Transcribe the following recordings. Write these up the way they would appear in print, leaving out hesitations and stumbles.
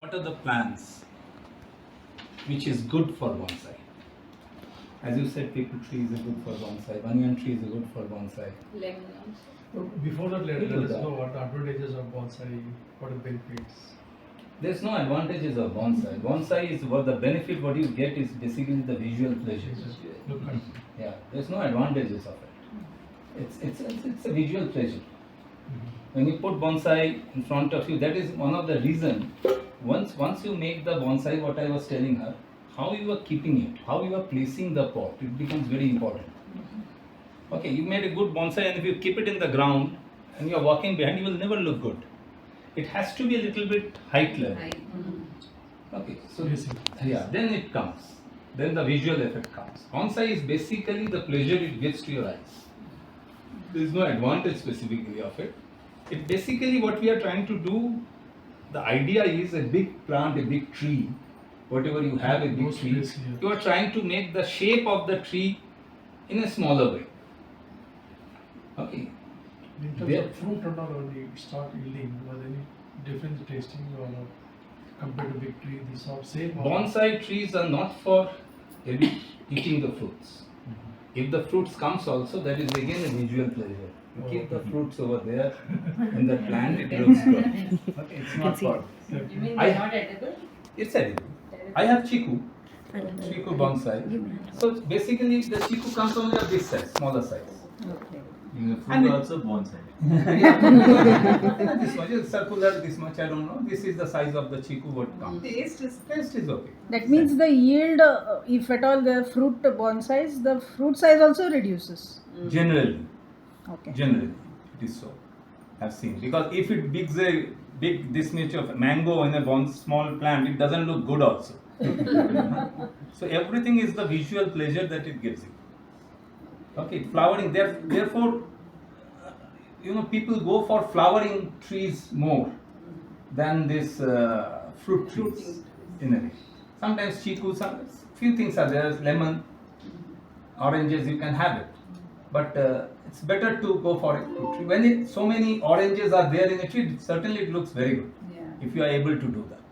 What are the plants which is good for bonsai? As you said, people trees are good for bonsai, banyan trees are good for bonsai. Lemon also. Before that, let People us that. know what the advantages of bonsai, what are the benefits. There's no advantages of bonsai. Bonsai is what the benefit what you get is basically the visual pleasure. Look at Yeah, there's no advantages of it. It's a visual pleasure. When you put bonsai in front of you, that is one of the reason. Once you make the bonsai, what I was telling her, how you are keeping it, how you are placing the pot, it becomes very important. Okay, you made a good bonsai, and if you keep it in the ground and you are walking behind, you will never look good. It has to be a little bit height level. Okay, so Basic. yeah, then it comes. Then the visual effect comes. Bonsai is basically the pleasure it gives to your eyes. There is no advantage specifically of it. It basically what we are trying to do. The idea is a big plant, a big tree. Whatever you have, a big Most tree. place, yeah. You are trying to make the shape of the tree in a smaller way. Okay. In terms There- of fruit and all, when you start yielding, was any difference tasting or compared to big tree, the sort same? or- Bonsai trees are not for eating the fruits. If the fruits comes also, that is again a visual pleasure. You keep the fruits over there in the plant, it looks good. Okay, it's not for. You mean I- they're not edible? It's edible. I have chiku bonsai. So basically, the chiku comes only of this size, smaller size. In the fruit And it- also bonsai. This much is circular, this much I don't know. This is the size of the chiku what comes. Taste is Taste is okay. That means the yield, if at all the fruit bonsais, the fruit size also reduces. Generally, Okay. generally, it is so. I've seen because if it big this much of mango in a small plant, it doesn't look good also. So everything is the visual pleasure that it gives you. Okay, flowering. Therefore, people go for flowering trees more than this fruit trees in a way. Sometimes chiku, few things are there. Lemon, oranges, you can have it, but it's better to go for a fruit tree. When so many oranges are there in a tree, certainly it looks very good if you are able to do that.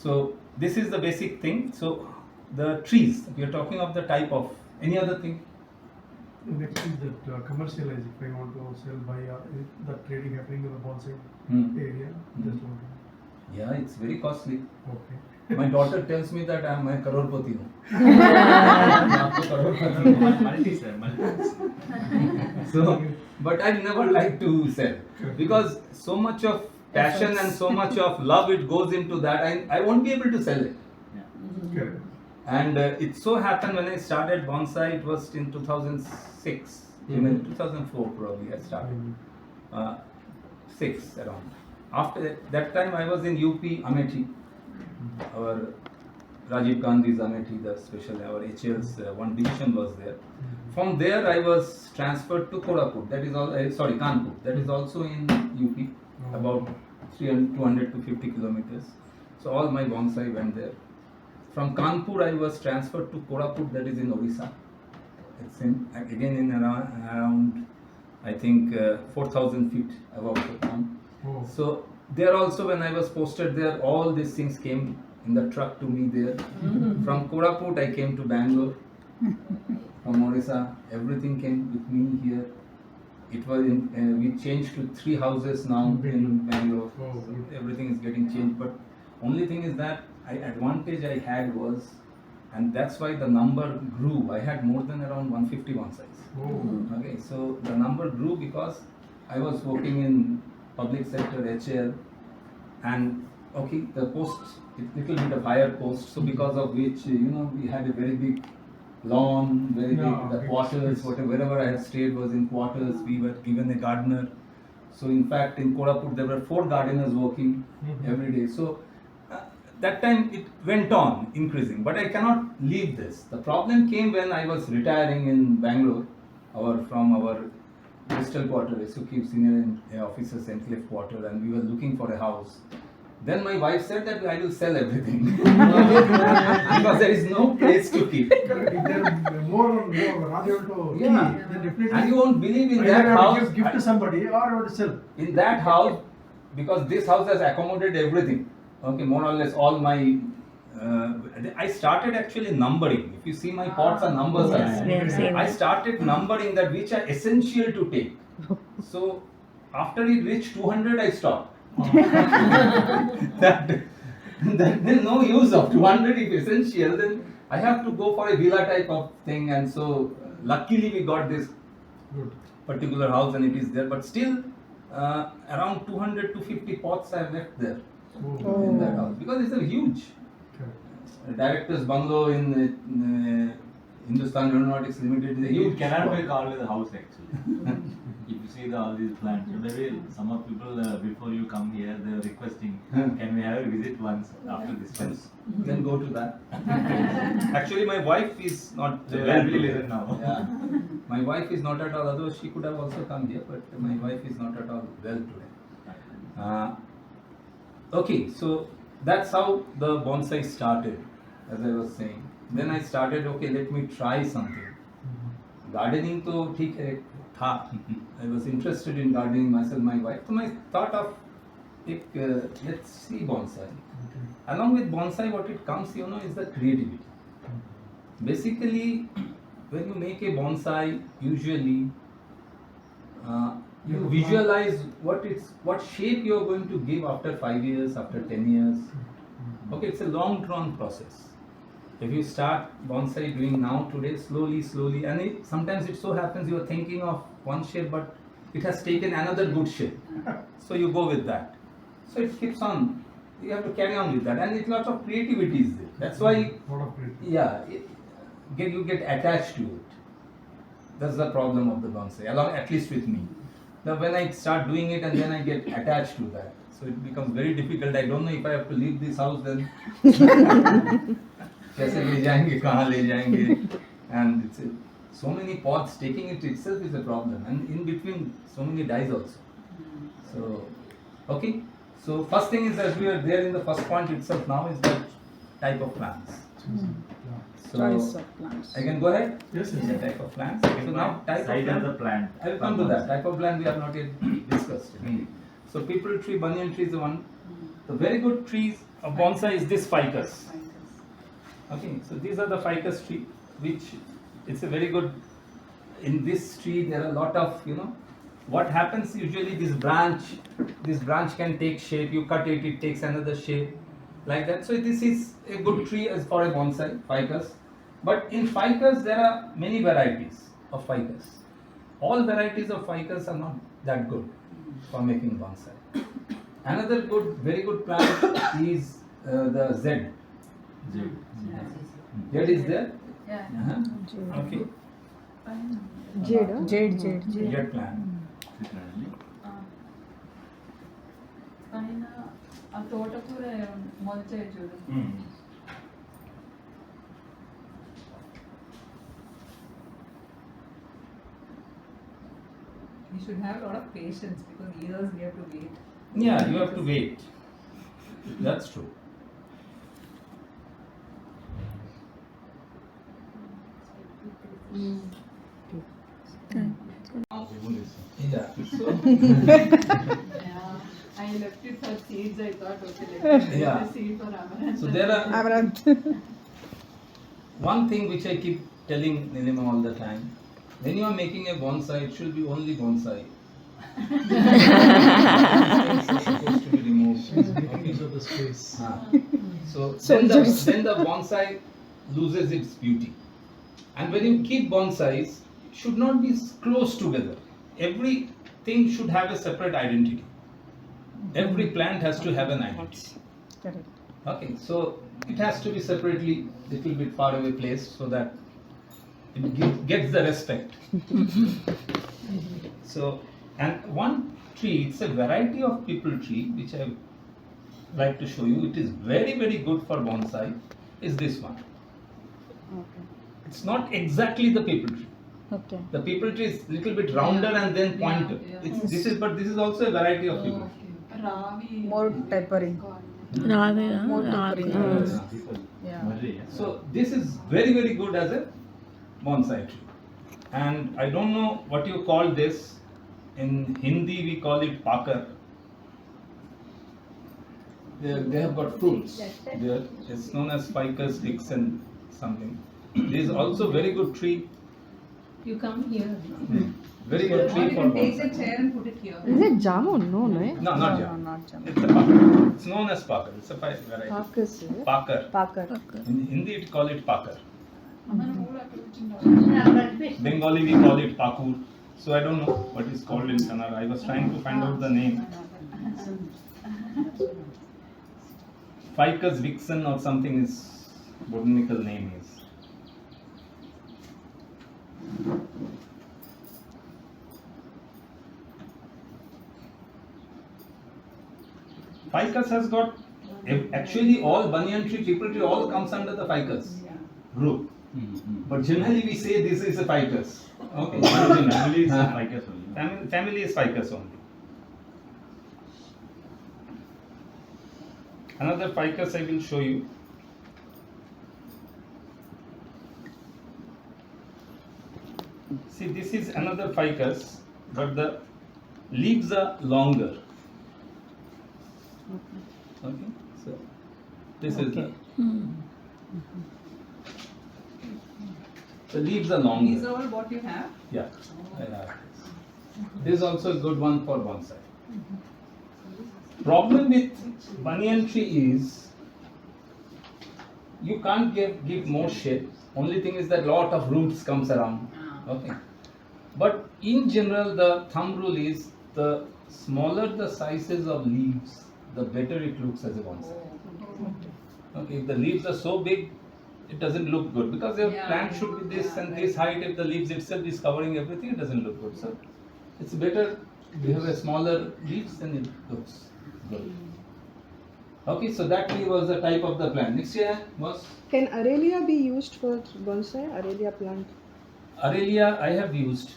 So this is the basic thing. So the trees, we are talking of the type of any other thing. The next is that commercialize, if I want to sell by the trading happening in the bonsai area, just want to. Yeah, it's very costly. Okay. My daughter tells me that I'm a crorepati. Aapko crorepati ho. Multi sir, multi. So, but I never like to sell because so much of passion and so much of love it goes into that. I won't be able to sell it. Correct. And it so happened when I started bonsai, it was in 2006, even 2004 probably I started. 6 around. After that time I was in UP Amethi. Our Rajiv Gandhi's Amethi, the special, our HL's one division was there. From there I was transferred to Koraput, that is all, Kanpur, that is also in UP, about 200 to 50 kilometers. So all my bonsai went there. From Kanpur I was transferred to Koraput, that is in Orissa. It's again in around I think 4,000 feet above the ground. Oh. So there also when I was posted there, all these things came in the truck to me there. From Koraput I came to Bangalore. From Orissa, everything came with me here. It was we changed to 3 houses now in Bangalore. Oh, So good. everything is getting changed. But only thing is that advantage I had was, and that's why the number grew. I had more than around 150 bonsais. Oh. Okay, so the number grew because I was working in public sector, HL, and okay, the post, little bit of higher post. So because of which, we had a very big lawn, very Yeah, big, the big quarters, space. wherever I had stayed was in quarters. We were given a gardener. So in fact, in Koraput there were 4 gardeners working every day. So that time it went on increasing, but I cannot leave this. The problem came when I was retiring in Bangalore, from our Bristol quarter, SUQ senior officers enclave quarter, and we were looking for a house. Then my wife said that I will sell everything because there is no place to keep. Correct. If there are more not able to keep, Yeah. then definitely. And you won't believe in either that you have to house. give to somebody or you have to sell. In that house, because this house has accommodated everything. Okay, more or less all my. I started actually numbering. If you see my pots are numbers. Yes, we have seen I that. started numbering that which are essential to take. So after it reached 200, I stopped. that there's no use of 200 if essential. Then I have to go for a villa type of thing, and so luckily we got this Good. particular house and it is there. But still, around 200 to 50 pots I have left there Oh. in that house because it's a huge. Okay. Director's bungalow in Hindustan Aeronautics Limited is a You huge. cannot spot. be called as a house actually. If you see all these plants, maybe some of people before you come here they are requesting, can we have a visit once after this fence? Then go to that. Actually, my wife is not They well will today. listen now. Yeah. My wife is not at all, although she could have also come here, but my wife is not at all well today. Okay, so that's how the bonsai started, as I was saying. Then I started, okay, let me try something. Gardening तो ठीक है था. I was interested in gardening myself, my wife. So I thought of, let's see bonsai. Okay. Along with bonsai, what it comes, is the creativity. Basically, when you make a bonsai, usually you visualize what shape you are going to give after 5 years, after 10 years. Okay, it's a long-drawn process. If you start bonsai doing now, today, slowly, and sometimes it so happens you are thinking of one shape, but it has taken another good shape. So you go with that. So it keeps on. You have to carry on with that, and it's lots of creativity is there. That's why, Lot of creativity. you get attached to it. That's the problem of the bonsai, at least with me. Now when I start doing it and then I get attached to that, so it becomes very difficult. I don't know if I have to leave this house then. कैसे ले जाएंगे, कहाँ ले जाएंगे, and so many pots, taking it itself is a problem, and in between so many dies also. So, okay. So first thing is that we are there in the first point itself now is the type of plants. Yeah. So Choice of plants. I can go ahead. Yes, yes. The type of plants. So now type Size of of the plant. plant. I will come to that. Type of plant we have not yet discussed. So people tree, banyan tree is the one. The very good trees of bonsai is this ficus. Okay, so these are the ficus tree, which it's a very good. In this tree there are a lot of, what happens usually this branch can take shape. You cut it, it takes another shape, like that. So this is a good tree as for a bonsai, ficus. But in ficus there are many varieties of ficus. All varieties of ficus are not that good for making bonsai. Another very good plant is the Z. Jade is there? Yeah. Uh-huh. Okay. Jade. Jade plant. పైన ఆ తోటకూర మొలచాయి చూడు. You should have a lot of patience because years we have to wait. Yeah, you have to wait. That's true. Yeah. So, Yeah. I left it for seeds. I thought, okay, let me Yeah. get a seed for amaranth. so there are Amaranth. one thing which I keep telling Nilima all the time. When you are making a bonsai, it should be only bonsai. Things are supposed to be removed. Because of the space. So Soldiers. then the bonsai loses its beauty. And when you keep bonsais, it should not be close together. Everything should have a separate identity. Every plant has to have an identity. Correct. Okay, so it has to be separately, little bit far away placed so that it gets the respect. So, and one tree, it's a variety of people tree which I like to show you. It is very, very good for bonsai. Is this one? Okay. It's not exactly the people tree. Okay. The people tree is little bit rounder and then pointed. Yeah. But this is also a variety of people. Okay. Ravi. More tapering. More tapering. Yeah. So this is very, very good as a bonsai tree. And I don't know what you call this. In Hindi we call it pakar. they have got fruits. It's known as ficus vixen something. This is also very good tree. You come here. Very good Or tree you for can take the bonsai. chair and put it here. Is it jamun? No, no. No, not No, jam. not jam. It's a Parker. It's known as Parker. It's a variety. Carcass, is it? Parker. Parker. In Hindi, it call it Parker. Mm-hmm. Bengali, we call it Pakur. So I don't know what is called in Kannada. I was trying to find out the name. Ficus vixen or something is botanical name is. Ficus has got actually all banyan tree, people tree all comes under the ficus group. But generally we say this is a ficus. Okay. Family is ficus only. Family is ficus only. Another ficus I will show you. See, this is another ficus, but the leaves are longer. Okay, so this is the leaves are longer. These are all what you have. Yeah, I have this. This is also a good one for bonsai. Problem with banyan tree is you can't give more shade. Only thing is that lot of roots comes around. Okay, but in general the thumb rule is the smaller the sizes of leaves, the better it looks as a bonsai. Okay, if the leaves are so big, it doesn't look good because your plant should be this and this height. If the leaves itself is covering everything, it doesn't look good. So it's better we have a smaller leaves, then it looks good. Okay, so that tree was the type of the plant. Next year was Can Aurelia be used for bonsai? Aurelia plant? Aurelia. I have used.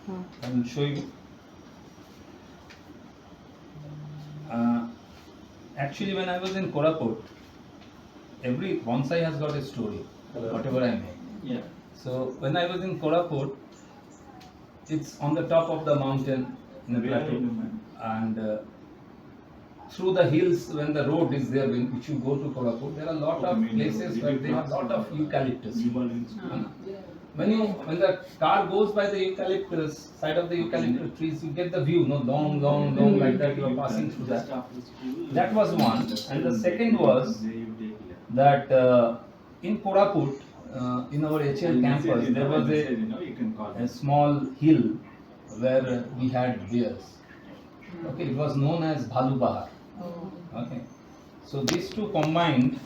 Huh. I will show you. Actually, when I was in Koraput, every bonsai has got a story, whatever I make. Yeah. So when I was in Koraput, it's on the top of the mountain in the plateau, and through the hills when the road is there, which you go to Koraput, there are a lot of places where they have a lot of eucalyptus. When the car goes by the eucalyptus, side of the eucalyptus trees, you get the view, no, long, like that, you are passing through that. That was one. And the second was that in Koraput, in our HL campus, there was a small hill where we had bears. Okay, it was known as Bhalu Bahar. Okay, so these two combined,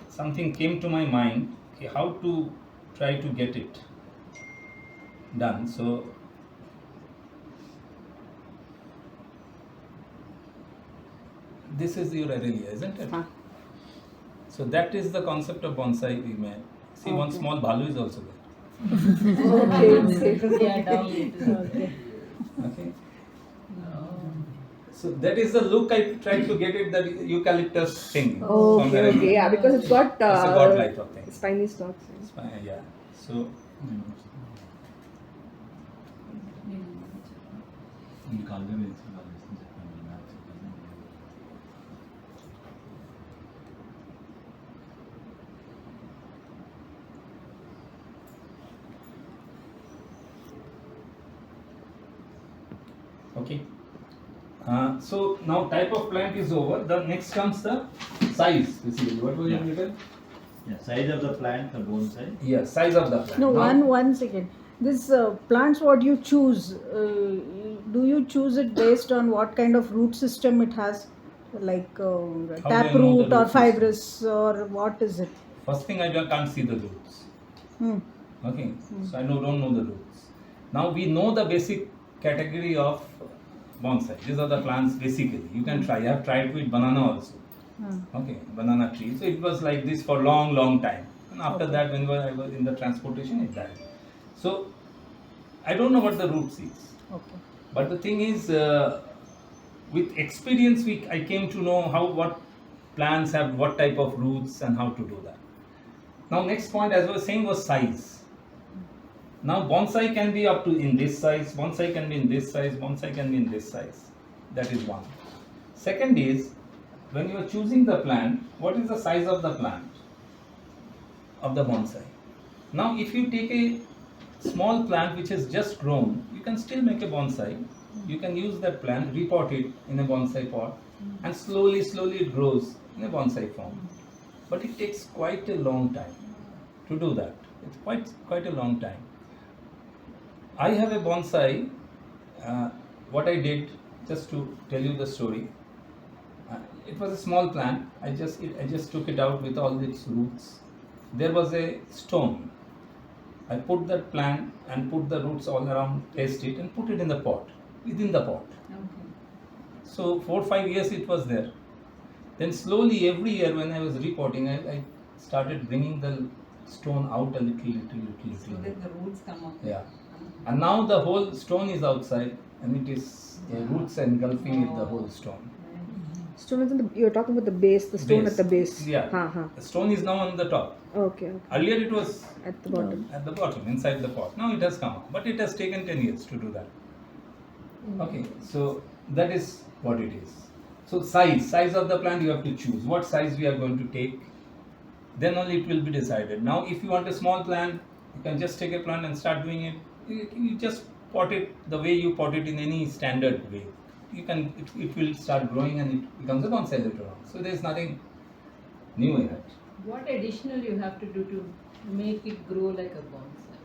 something came to my mind, okay, how to try to get it done. So this is your Aurelia, isn't it? Huh. So that is the concept of bonsai we made. See, one small bhalu is also there. Okay. Okay. So that is the look I tried to get it, the eucalyptus thing. Okay, okay, yeah, because it's got It's a godlike of thing. spiny stalks. Yeah. So okay. So now type of plant is over. The next comes the size. Basically, what was your little? Yeah, size of the plant, the bonsai. Yeah, size of the plant. No, Now- one second. This plants, what you choose, do you choose it based on what kind of root system it has, like do I tap know the root or root fibrous, or what is it? First thing can't see the roots. Hmm. Okay, so I don't know the roots. Now we know the basic category of bonsai. These are the plants basically. You can try. I have tried with banana also. Okay, banana tree. So it was like this for long time. And after that, when I was in the transportation, it died. So I don't know what the roots is. Okay. But the thing is, with experience, I came to know what plants have what type of roots and how to do that. Now, next point, as I was saying, was size. Now, bonsai can be up to in this size, bonsai can be in this size, bonsai can be in this size. That is one. Second is, when you are choosing the plant, what is the size of the plant of the bonsai? Now, if you take a small plant which has just grown, you can still make a bonsai. You can use that plant, repot it in a bonsai pot, and slowly it grows in a bonsai form. But it takes quite a long time to do that. It's quite a long time. I have a bonsai. What I did, just to tell you the story, it was a small plant. I just took it out with all its roots. There was a stone. I put that plant and put the roots all around, placed it and put it in the pot, within the pot. Okay. So 4-5 years it was there. Then slowly every year when I was repotting, I started bringing the stone out a little. So that the roots come up. Yeah. And now the whole stone is outside and it is the roots engulfing it, the whole stone. Stone is in the, you're talking about the base, the stone at the base. Yeah. The stone is now on the top. Okay. Earlier it was At the bottom. at the bottom, inside the pot. Now it has come up. But it has taken 10 years to do that. Okay, so that is what it is. So size of the plant you have to choose. What size we are going to take. Then only it will be decided. Now if you want a small plant, you can just take a plant and start doing it. You just pot it the way you pot it in any standard way. It will start growing and it becomes a bonsai later on. So there is nothing new in it. What additional you have to do to make it grow like a bonsai?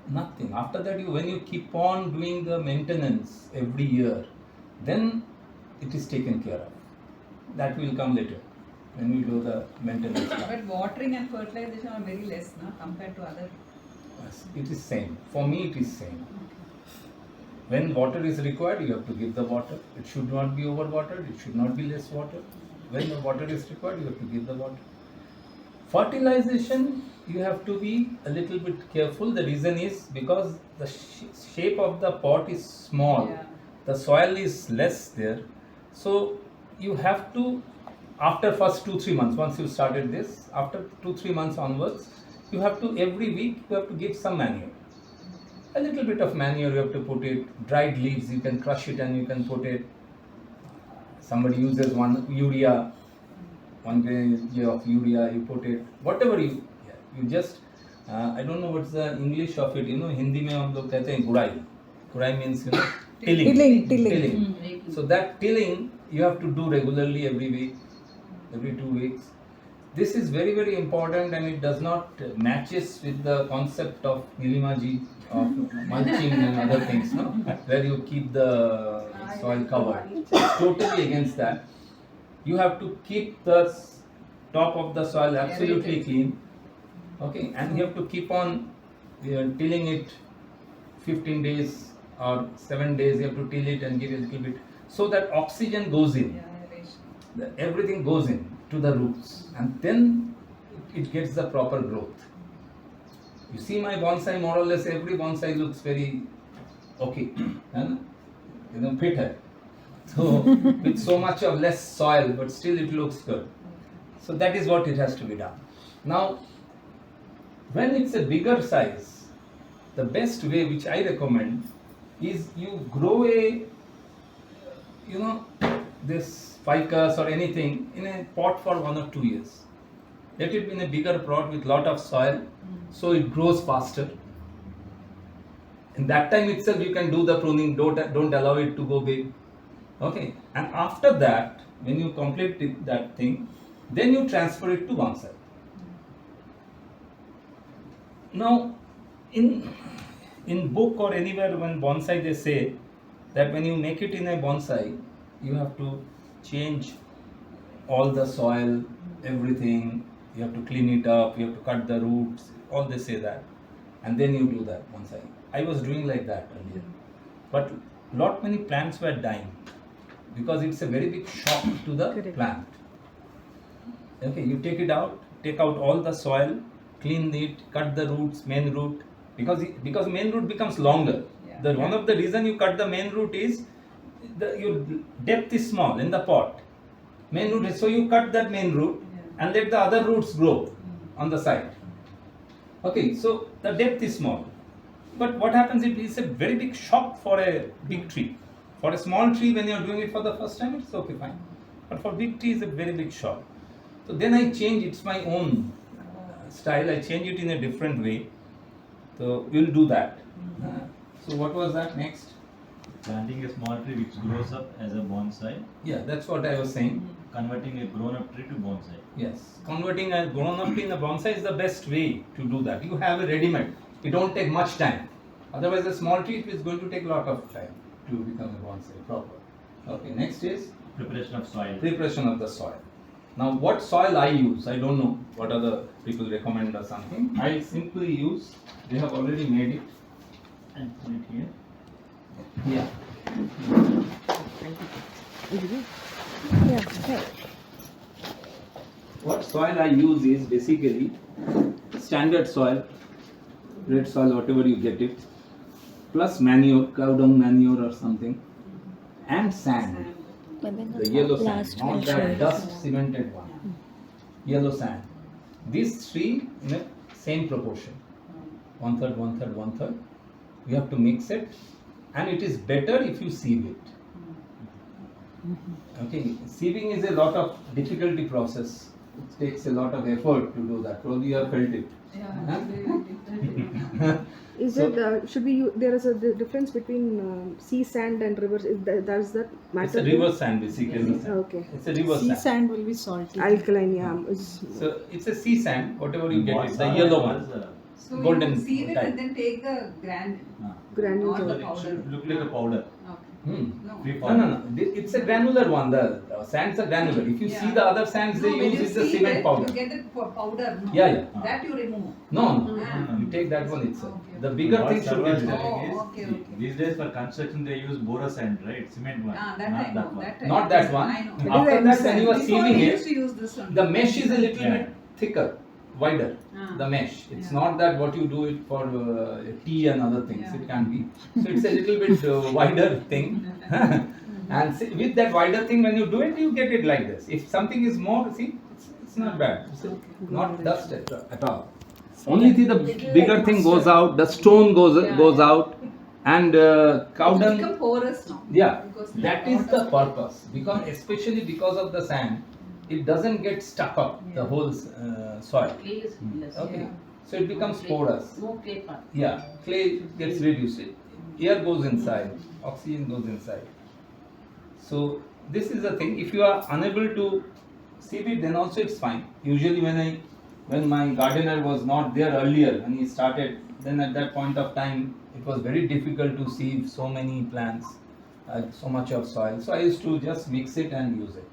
Nothing. After that, when you keep on doing the maintenance every year, then it is taken care of. That will come later when we do the maintenance part. But watering and fertilization are very less, no, compared to other. Yes, it is same. For me, it is same. When water is required, you have to give the water. It should not be overwatered. It should not be less water. When the water is required, you have to give the water. Fertilization, you have to be a little bit careful. The reason is because the shape of the pot is small. Yeah. The soil is less there. So you have to, after first 2-3 months, once you started this, after 2-3 months onwards, you have to, every week, you have to give some manure. A little bit of manure you have to put it. Dried leaves, you can crush it and you can put it. Somebody uses one urea, 1 kg of urea, you put it. Whatever you just, I don't know what's the English of it. Hindi में हम लोग कहते हैं गुड़ाई. Gurai means tilling. Tilling. So that tilling you have to do regularly every week, every 2 weeks. This is very, very important and it does not matches with the concept of Nilimaji, of mulching and other things, no? Where you keep the soil covered. It's totally against that. You have to keep the top of the soil absolutely clean. Okay, and you have to keep on tilling it 15 days or 7 days. You have to till it and give a little bit so that oxygen goes in. Everything goes in to the roots and then it gets the proper growth. You see my bonsai, more or less every bonsai looks very okay and fit hai. So with so much of less soil but still it looks good. So that is what it has to be done. Now when it's a bigger size, the best way which I recommend is you grow this ficus or anything in a pot for 1 or 2 years. Let it be in a bigger pot with lot of soil so it grows faster. In that time itself you can do the pruning, don't allow it to go big. Okay, and after that when you complete that thing, then you transfer it to bonsai. Now in book or anywhere when bonsai they say that when you make it in a bonsai you have to change all the soil, everything, you have to clean it up, you have to cut the roots, all they say that, and then you do that bonsai. I was doing like that earlier, but many plants were dying because it's a very big shock to the plant. Okay, you take out all the soil, clean it, cut the roots, main root, because main root becomes longer. Yeah. One of the reason you cut the main root is your depth is small in the pot. Main root is, so you cut that main root and let the other roots grow on the side. Okay, so the depth is small. But what happens, it is a very big shock for a big tree. For a small tree, when you are doing it for the first time, it's okay, fine. But for big tree is a very big shot. So then I change, it's my own style, I change it in a different way. So we'll do that. So what was that next? Planting a small tree which grows up as a bonsai, Yeah, that's what I was saying. converting a grown-up tree to bonsai. Yes, converting a grown-up tree in a bonsai is the best way to do that. You have a ready-made. It don't take much time. Otherwise, a small tree is going to take a lot of time to become a bonsai proper. Okay, next is Preparation of soil. preparation of the soil. Now, what soil I use, I don't know what other people recommend or something. I simply use, they have already made it. And put it here. Yeah. Yeah, okay. What soil I use is basically standard soil, red soil, whatever you get it, plus manure, cow dung manure or something, and sand. The yellow sand, not that dust cemented one. Yellow sand. These three in a same proportion. 1/3, 1/3, 1/3. You have to mix it, and it is better if you sieve it. Okay, sieving is a lot of difficulty process. It takes a lot of effort to do that. Probably you have felt it. Yeah, Huh? Is So- it should we there is a difference between sea sand and rivers? Does that matter? It's a river sand basically. Okay. It's a river Sea sand. sand will be salty. Alkaline, yeah. So it's a sea sand, whatever you get, What it's the soil yellow was, one. So Golden you sieve it type. and then take the granule. Granule. Not the It powder. should look like a powder. Okay. Hmm. No. Free No, powder. no, no. It's a granular one. The sands are granular. If you see Yeah. the other sands, they No, when use you is the sieve cement it, powder. You get the powder, no? Yeah, yeah. That you remove. No, no. Ah. You take that one itself. Okay. The bigger What thing should Sarva get is there. telling Oh, is, okay, see, okay. these days for construction they use bora sand, right? Cement one. Ah, that not I that know. one. That I Not know. that one. I know. It is After that, when you are Before sieving we used it, to use this one. the mesh is a little Yeah. bit thicker, wider. Ah. The mesh. It's Yeah. not that what you do it for tea and other things. Yeah. It can be. So it's a little bit wider thing. And with that wider thing, when you do it, you get it like this. If something is more, see, it's not bad. It's not dust at all. Only thing the bigger thing goes out, the stone goes out, and cow It dung. become porous now. Yeah, Because that is the purpose. Because especially because of the sand, it doesn't get stuck up the Yeah. whole soil. Yeah. Okay, so it becomes porous. No clay part. Yeah, clay gets reduced. Air goes inside, oxygen goes inside. So this is the thing. If you are unable to sieve it, then also it's fine. Usually when my gardener was not there earlier, when he started, then at that point of time it was very difficult to sieve so many plants, so much of soil. So I used to just mix it and use it.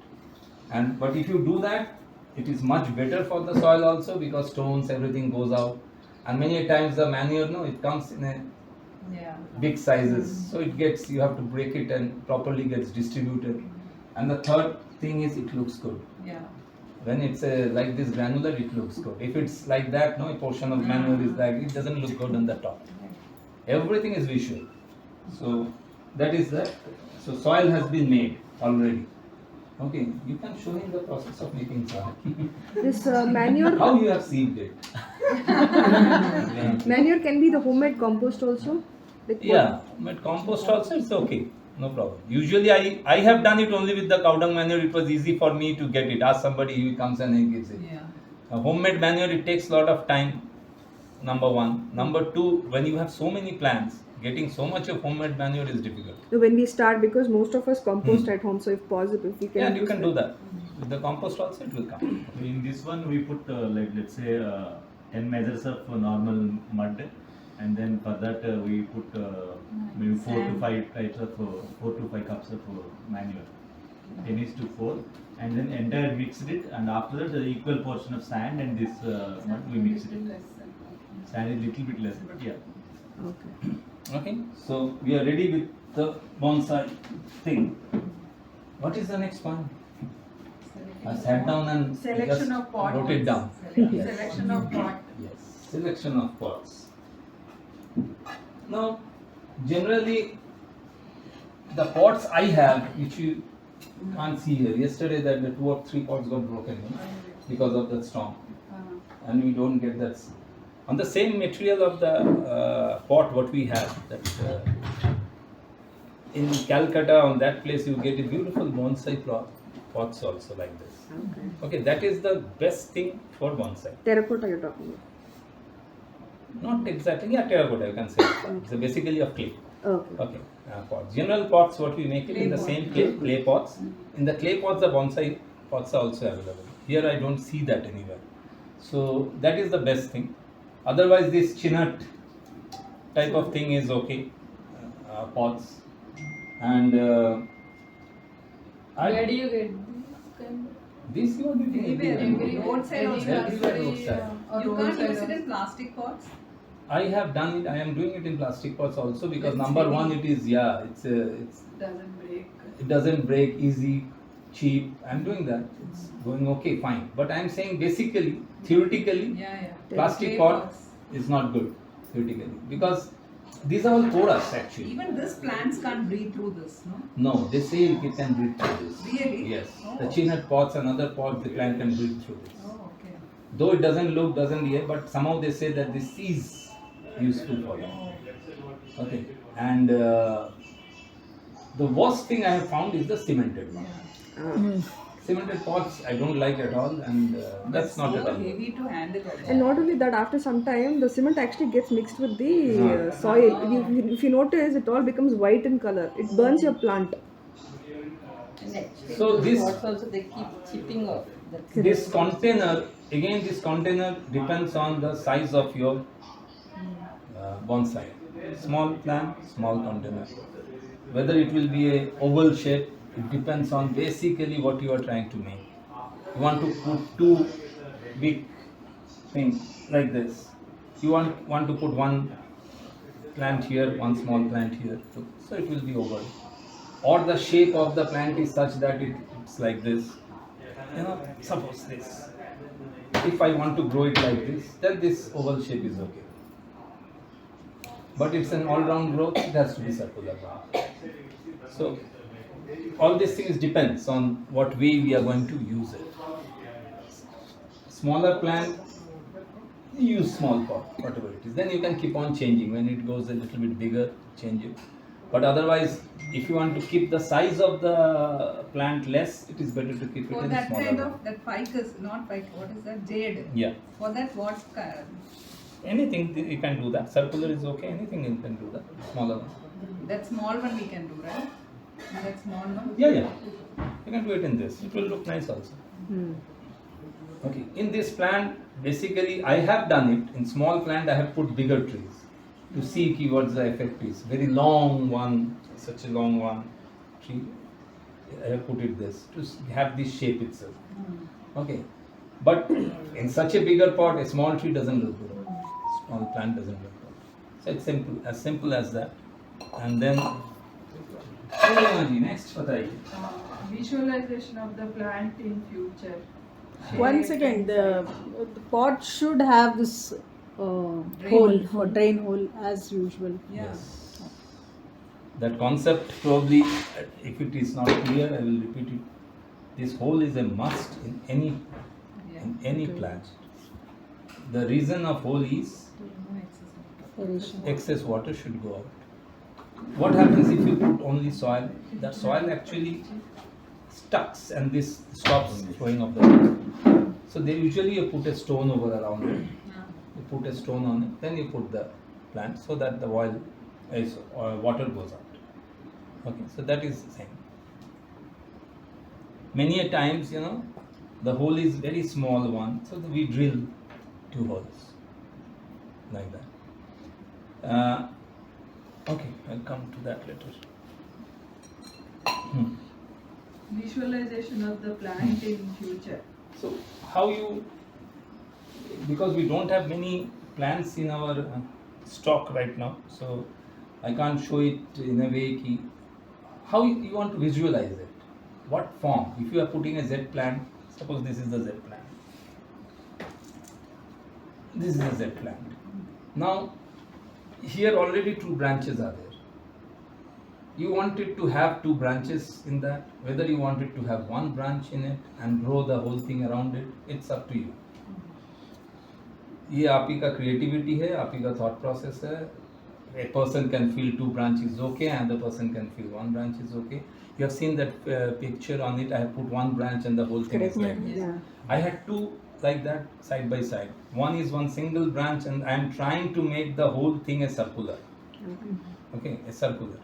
But if you do that, it is much better for the soil also, because stones, everything goes out. And many times the manure, no, it comes in a Yeah. big sizes, so you have to break it and properly gets distributed. And the third thing is it looks good. Yeah. When it's like this granular, it looks good. If it's like that, no, a portion of manure is like, it doesn't look good on the top. Everything is visual. So that is that. So soil has been made already. Okay, you can show him the process of making soil. This manure How you have sieved it. manure can be the homemade compost also. Like what- Yeah, but compost also it's okay, no problem. Usually I have done it only with the cow dung manure. It was easy for me to get it. Ask somebody, he comes and he gives it. Yeah. Homemade manure, it takes a lot of time. Number one. Number two, when you have so many plants, getting so much of homemade manure is difficult. So when we start, because most of us compost at home, so if possible, if we can. Yeah, you use can do that. With the compost also, it will come. So in this one we put like let's say 10 measures of normal mud, and then for that we put maybe 4 to 5 types of 4 to 5 cups of manure. 10:4, and then entire mixed it, and after that the equal portion of sand and this mud we mixed it. Sand is little bit less, but yeah. Okay. Okay, so we are ready with the bonsai thing. What is the next one? I sat down and Selection just of pot. wrote it down. Selection of pot. Yes, selection of pots. Now, generally, the pots I have, which you can't see here, yesterday that the 2 or 3 pots got broken because of the storm, and we don't get that. On the same material of the pot, what we have, that in Calcutta, on that place, you get a beautiful bonsai pots also like this. Okay. Okay, that is the best thing for bonsai. Terracotta you're talking about. Not exactly, yeah, terracotta you can say. It's basically of clay. Okay. Okay, pots. General pots, what we make it in the same clay pots. In the clay pots, the bonsai pots are also available. Here I don't see that anywhere. So that is the best thing. Otherwise, this chinut type of thing is okay. Pots. And Where do you get this kind this you are getting Anywhere, everywhere. roadside also. Everywhere roadside. You can't use it in plastic pots. I have done it. I am doing it in plastic pots also because It's number heavy. one, it is it's doesn't break? it doesn't break, easy, cheap. I'm doing that. It's going okay, fine. But I'm saying basically, theoretically, Yeah. plastic Clay pot pots. is not good theoretically because these are all porous actually. Even this plants can't breathe through this, no? No, they say it can breathe through this. Really? Yes. Oh. The chinut pots and other pots, the plant can breathe through this. Oh, okay. Though it doesn't yet, but somehow they say that this is useful for them. Okay. And the worst thing I have found is the cemented one. Cemented pots I don't like at all, and that's not so at all. heavy to handle. Also. And not only that, after some time, the cement actually gets mixed with the soil. If you notice, it all becomes white in color. It burns your plant. So this also they keep chipping off. this container depends on the size of your bonsai. Small plant, small container. Whether it will be a oval shape, it depends on basically what you are trying to make. You want to put two big things like this. You want to put one plant here, one small plant here. So it will be oval. Or the shape of the plant is such that it's like this. You know, suppose this. If I want to grow it like this, then this oval shape is okay. But it's an all-round growth, it has to be circular. So all these things depends on what way we are going to use it. Smaller plant, use small pot, whatever it is. Then you can keep on changing. When it goes a little bit bigger, change it. But otherwise, if you want to keep the size of the plant less, it is better to keep it For in that smaller kind one. of, that ficus, not ficus, what is that? Jade. Yeah. For that, what kind? Anything you can do that. Circular is okay. Anything you can do that. Smaller one. That small one we can do, right? That small one? Yeah. You can do it in this. It will look nice also. Okay. In this plant, basically, I have done it. In small plant, I have put bigger trees to see what the effect is. Very long one, such a long one tree. I have put it this to have this shape itself. Okay. But in such a bigger pot, a small tree doesn't look good. Small plant doesn't look good. So it's simple as that. And then, next बताइए. Visualization of the plant in future. One second, the pot should have this hole for drain hole as usual. Yeah. Yes. That concept probably, if it is not clear, I will repeat it. This hole is a must in any plant. The reason of hole is excess water should go out. What happens if you put only soil? That soil actually stucks and this stops flowing of the water. So they usually you put a stone over around it. You put a stone on it, then you put the plant so that the water goes out. Okay, so that is the same. Many a times, the hole is very small one, so we drill 2 holes like that. Okay, I'll come to that later. Visualization of the plant in future. So because we don't have many plants in our stock right now, so I can't show it in a way how you want to visualize it. What form? If you are putting a Z plant, suppose this is the Z plant. This is a Z plant. Now, here already 2 branches are there. You want it to have 2 branches in that. Whether you want it to have 1 branch in it and grow the whole thing around it, it's up to you. ये आप ही का creativity है, आप ही का thought process है. a person can feel 2 branches okay, another person can feel 1 branch is okay. You have seen that picture on it. I have put 1 branch and the whole thing is like this. Yeah. I had 2 like that side by side. One is one single branch, and I am trying to make the whole thing a circular. Okay, a circular.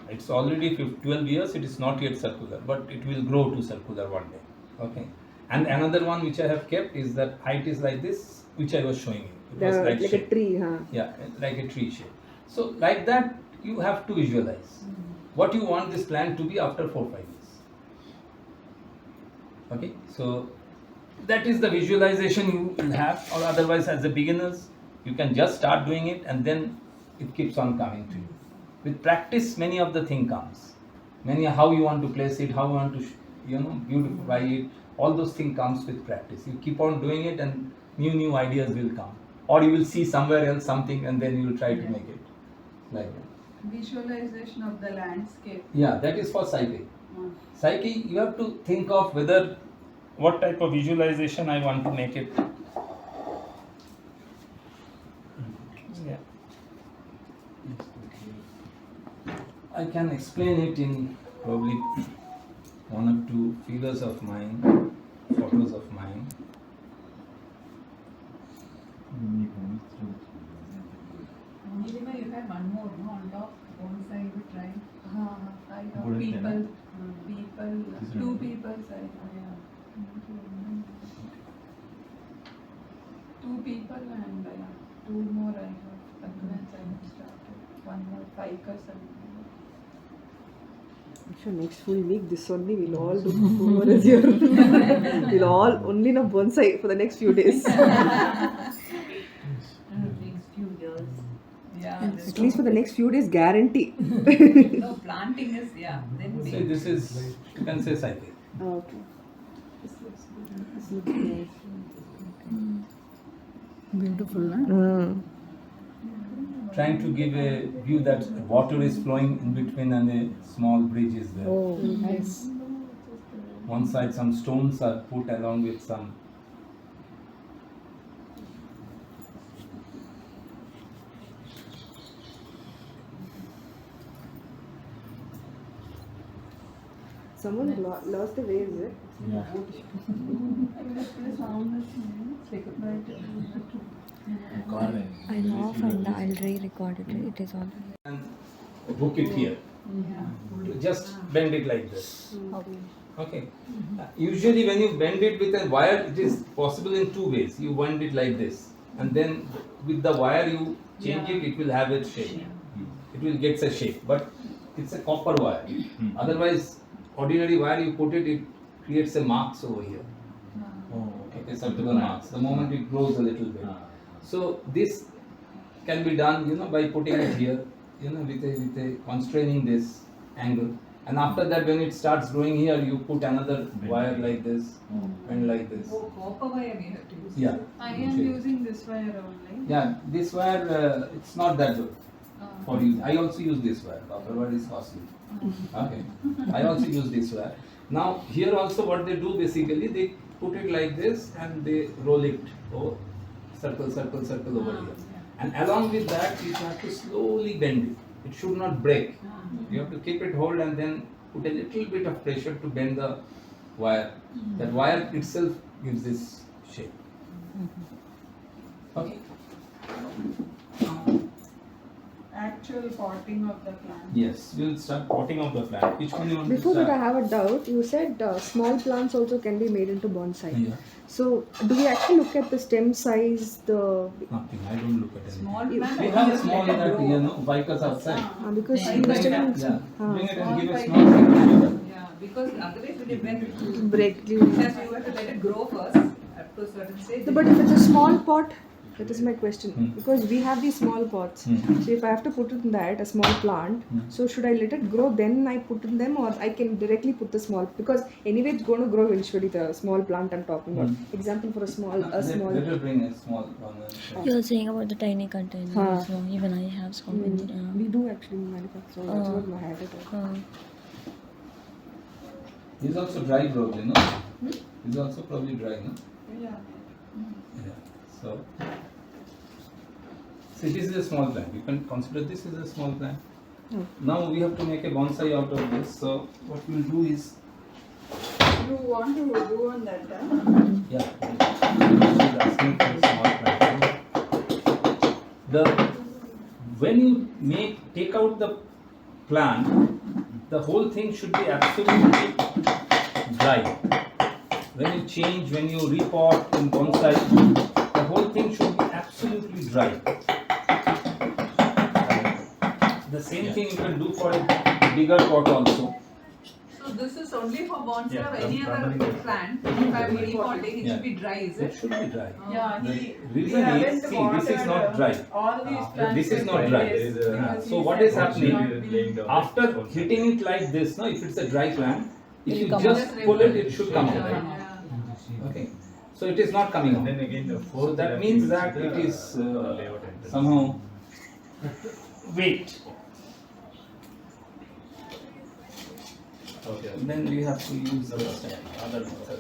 It's already 12 years. It is not yet circular, but it will grow to circular one day. Okay. And another one which I have kept is that height is like this, which I was showing you. It was Like a shape. tree, huh? Yeah, like a tree shape. So like that, you have to visualize what you want this plant to be after 4-5 years. Okay, so that is the visualization you will have, or otherwise as a beginners, you can just start doing it and then it keeps on coming to you. With practice, many of the thing comes. How you want to place it, how you want to, beautify it, all those things comes with practice. You keep on doing it and new ideas will come. Or you will see somewhere else something and then you will try to make it like that. Visualization of the landscape. Yeah, that is for psyche. Psyche, you have to think of what type of visualization I want to make it. Yeah. I can explain it in probably 1 or 2 figures of mine, photos of mine. Nilima, you have one more, no, on top, bonsai you try. I have Golden people, This 2 one. people I have. 2 people and 2 more I have. Advance I have started. 1 more ficus and I'm sure next full week, this only we'll all do whoever is here. We'll all only know bonsai for the next few days. Next few years. Yeah. At least for the next few days, guarantee. No, planting is, yeah. Then See, this is, you can say psyche. Okay. This looks good. This looks nice. Beautiful, huh? Trying to give a view that water is flowing in between and a small bridge is there. Oh, nice. One side some stones are put along with some. Someone lost the way, is it? Yeah. I'll off and I'll re-record it. It is on. And hook it here. Just bend it like this. Okay. Usually when you bend it with a wire, it is possible in 2 ways. You bend it like this, and then with the wire you change it, it will have its shape. It will get a shape, but it's a copper wire. Otherwise, ordinary wire you put it, it creates a marks over here. Okay, circular marks. The moment it grows a little bit. So this can be done, by putting it here, with a constraining this angle. And after that, when it starts growing here, you put another wire like this and like this. Oh, copper wire we have to use. Yeah. I am using this wire only. Yeah, this wire, it's not that good for use. I also use this wire. Copper wire is costly. Okay. I also use this wire. Now, here also what they do basically, they put it like this and they roll it over, circle over here. And along with that, you have to slowly bend it. It should not break. You have to keep it hold and then put a little bit of pressure to bend the wire. That wire itself gives this shape. Okay. Actual potting of the plant. Yes, we'll start potting of the plant. Which one you want Before to that, I start? have a doubt. You said small plants also can be made into bonsai. Yeah. So, do we actually look at the stem size, the Nothing. I don't look at anything. Small You- plant. We I have just small let it that grow. ficus outside. because Yeah, you like still that, Yeah. Bring it and Small give a ficus. small section. Yeah, because otherwise when break. because you have to let it grow first up to a certain stage. But if it's a small pot, that is my question. Hmm. Because we have these small pots. So if I have to put it in that, a small plant, so should I let it grow then I put in them, or I can directly put the small, because anyway it's going to grow eventually, the small plant I'm talking about. Example for a small. Better bring a small one. You're saying about the tiny containers. Huh. So even I have so many. We do actually manufacture. That's what my habit is. This is also dry probably, no? This is also probably dry, no? Yeah. Yeah. So See, this is a small plant. You can consider this is a small plant. Oh. Now we have to make a bonsai out of this. So what we'll do is, You want to do on that, yeah, she's asking for a small plant. The when you take out the plant, the whole thing should be absolutely dry. When you change, when you repot in bonsai, the whole thing should be absolutely dry. The same thing you can do for a bigger pot also. So this is only for bonsai Yeah, or any other primarily- plant. If I'm repotting, it Yeah. should be dry, is It it? should be dry. Yeah, The he reason is, haven't see, this is watered, not dry. all these plants. This is for not 10 dry. days There is a- because So he what said is it happening? should not be- laying down After bonsai. hitting it like this, no, if it's a dry plant, if It'll you come just out. pull it, it should come Yeah, out. yeah. Okay, so it is not coming And out. then again the So fourth that left means is that the it is layout entrance. somehow wait. Okay. Then we have to use the other method.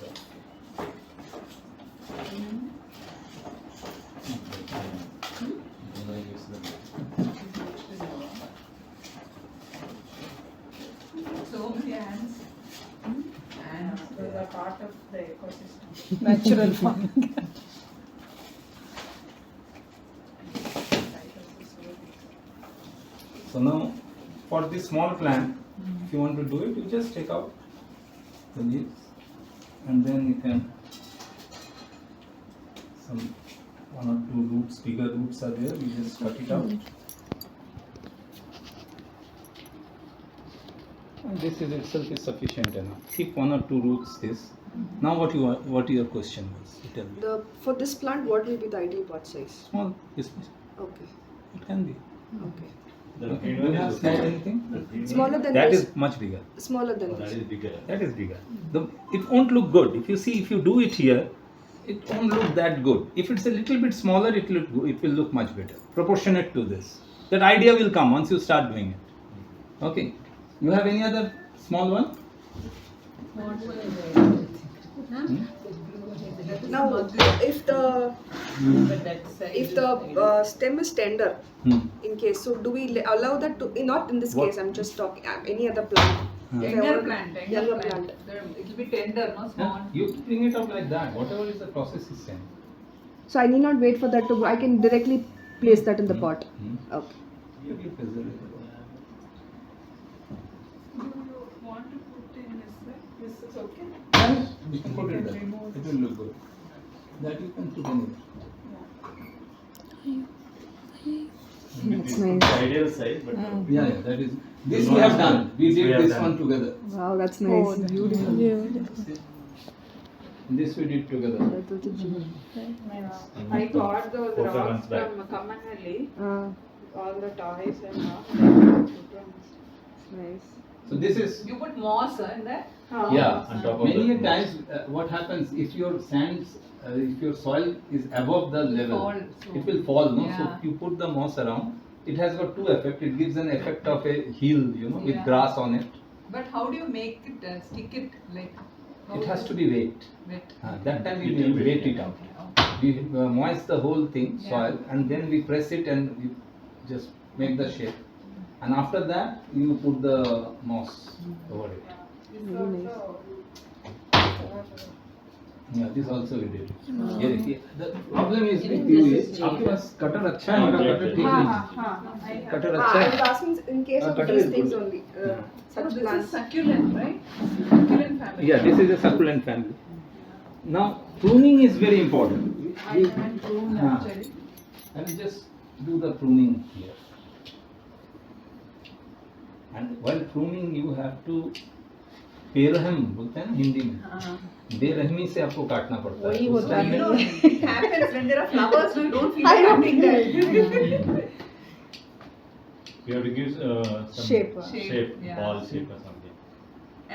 So many ants. And those are part of the ecosystem. Natural farming. So now, for this small plant, if you want to do it, you just take out the leaves, and then you can some one or two roots, bigger roots are there. You just cut it out. And this is itself is sufficient enough. Keep one or two roots. This. Now, what your question was? You tell me. For this plant, what will be the ideal pot size? Small. Yes, Okay. it can be. Okay. The Okay. green Do one you have is small okay. anything? The green Smaller one- than That this. is much bigger. Smaller than Oh, that this. is bigger. That is bigger. It won't look good. If you see, if you do it here, it won't look that good. If it's a little bit smaller, it will look much better. Proportionate to this. That idea will come once you start doing it. Okay. You have any other small one? Now, if the stem is tender, Hmm. in case, so do we allow that to? Not in this What? case. I'm just talking. Any other plant. Hmm. If I Younger want- plant, Younger younger plant. It will be tender, no Yeah, small. you bring it up like that. Whatever is the process is same. So I need not wait for that to. I can directly place that in the pot. Hmm. Okay. You will preserve it. Do you want to put in this way? This is okay? Yeah, you can put it can there. remove It will look good. That you can put anywhere. That's The nice. ideal size, but Yeah, that is. This we have done. We did We have this done. one together. Wow, that's nice. Beautiful. This we did together. I got those 4-5 rocks months back. from Kamanhalli, Ah, all the toys and all. nice. So this is. You put moss in there? Yeah, on top of many a the- times what happens if your sands, if your soil is above the level, Fall, so- it will fall. No, so Yeah. you put the moss around. It has got two effects. It gives an effect of a hill, with Yeah. grass on it. But how do you make it, stick it like? how It has do to be wet. Wet. That time we Little bit, wait it yeah. out. Okay. We moist the whole thing, Yeah. soil, and then we press it and we just make the shape. And after that, you put the moss over it. This Very nice. also. Yeah, this also we did. Yeah, the problem is with you is आपके पास cutter अच्छा है, मेरा cutter ठीक हाँ, नहीं. हाँ, हाँ, I have. Cutter Ah, अच्छा I है. was asking in case of cutter these is things good. only. So Such this is plants. succulent, right? Succulent family. Yeah, this is a succulent family. Now pruning is very important. I haven't pruned हाँ. actually. I will just do the pruning here. And while pruning, you have to बेरहम बोलते हैं ना हिंदी में. हाँ. बेरहमी से आपको काटना पड़ता है. वही उस होता time You में- know, it happens when there are flowers, so you don't feel like cutting that. We have to give some Shape. shape, Yeah. ball shape or something.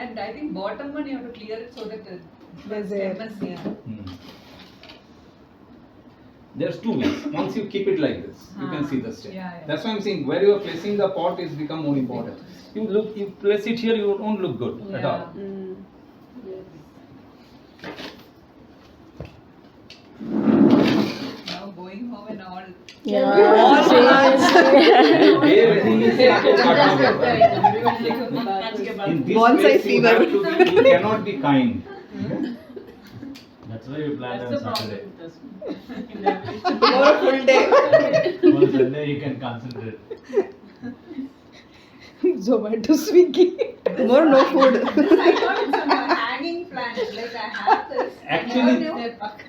And I think bottom one you have to clear it so that the There's stem a- is here. Hmm. There's two ways. Once you keep it like this, you can see the stem. Yeah, yeah. That's why I'm saying where you are placing the pot is become more important. You place it here, you won't look good at Yeah. all. Mm. Now going home and all. Yeah, same. In this Bonsai place you have fever. to be, you cannot be kind. That's why you planned on Saturday. Tomorrow full day. On Sunday you can concentrate. Zomato, Swiggy. Tomorrow no food. I thought it's a hanging plant. Like I have this.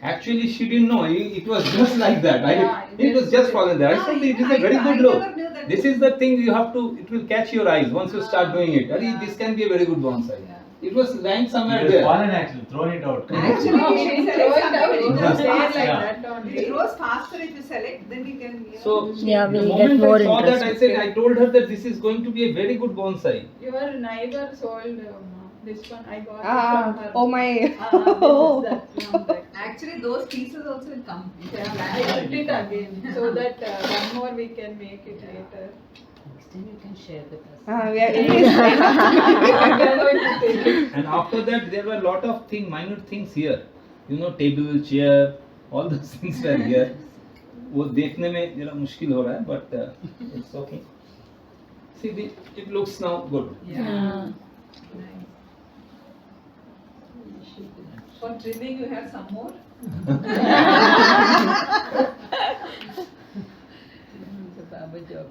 Actually, she didn't know. It was just like that. It was just fallen there. I said it is a very good look. This is the thing you have to. It will catch your eyes once you start doing it. This can be a very good bonsai. It was lying somewhere It was there. fallen actually, thrown it out. Actually, you should sell it somewhere. It Just grows stay like faster. that only. It grows faster if you sell it. Then you can. So Yeah, the we'll moment get more I saw that, interest I with said, it. I told her that this is going to be a very good bonsai. Your neighbor sold this one. I got it Ah, from her. oh my. This is that plant. Actually, those pieces also will come. Yeah, I put it again so that one more we can make it later. Then you can share with us. Yeah, it is. I'm going to take it. And after that, there were a lot of minute things here. You know, table, chair, all those things were here. वो देखने में जरा मुश्किल हो रहा है, but it's okay. See, it looks now good. Yeah. For trimming, you have some more.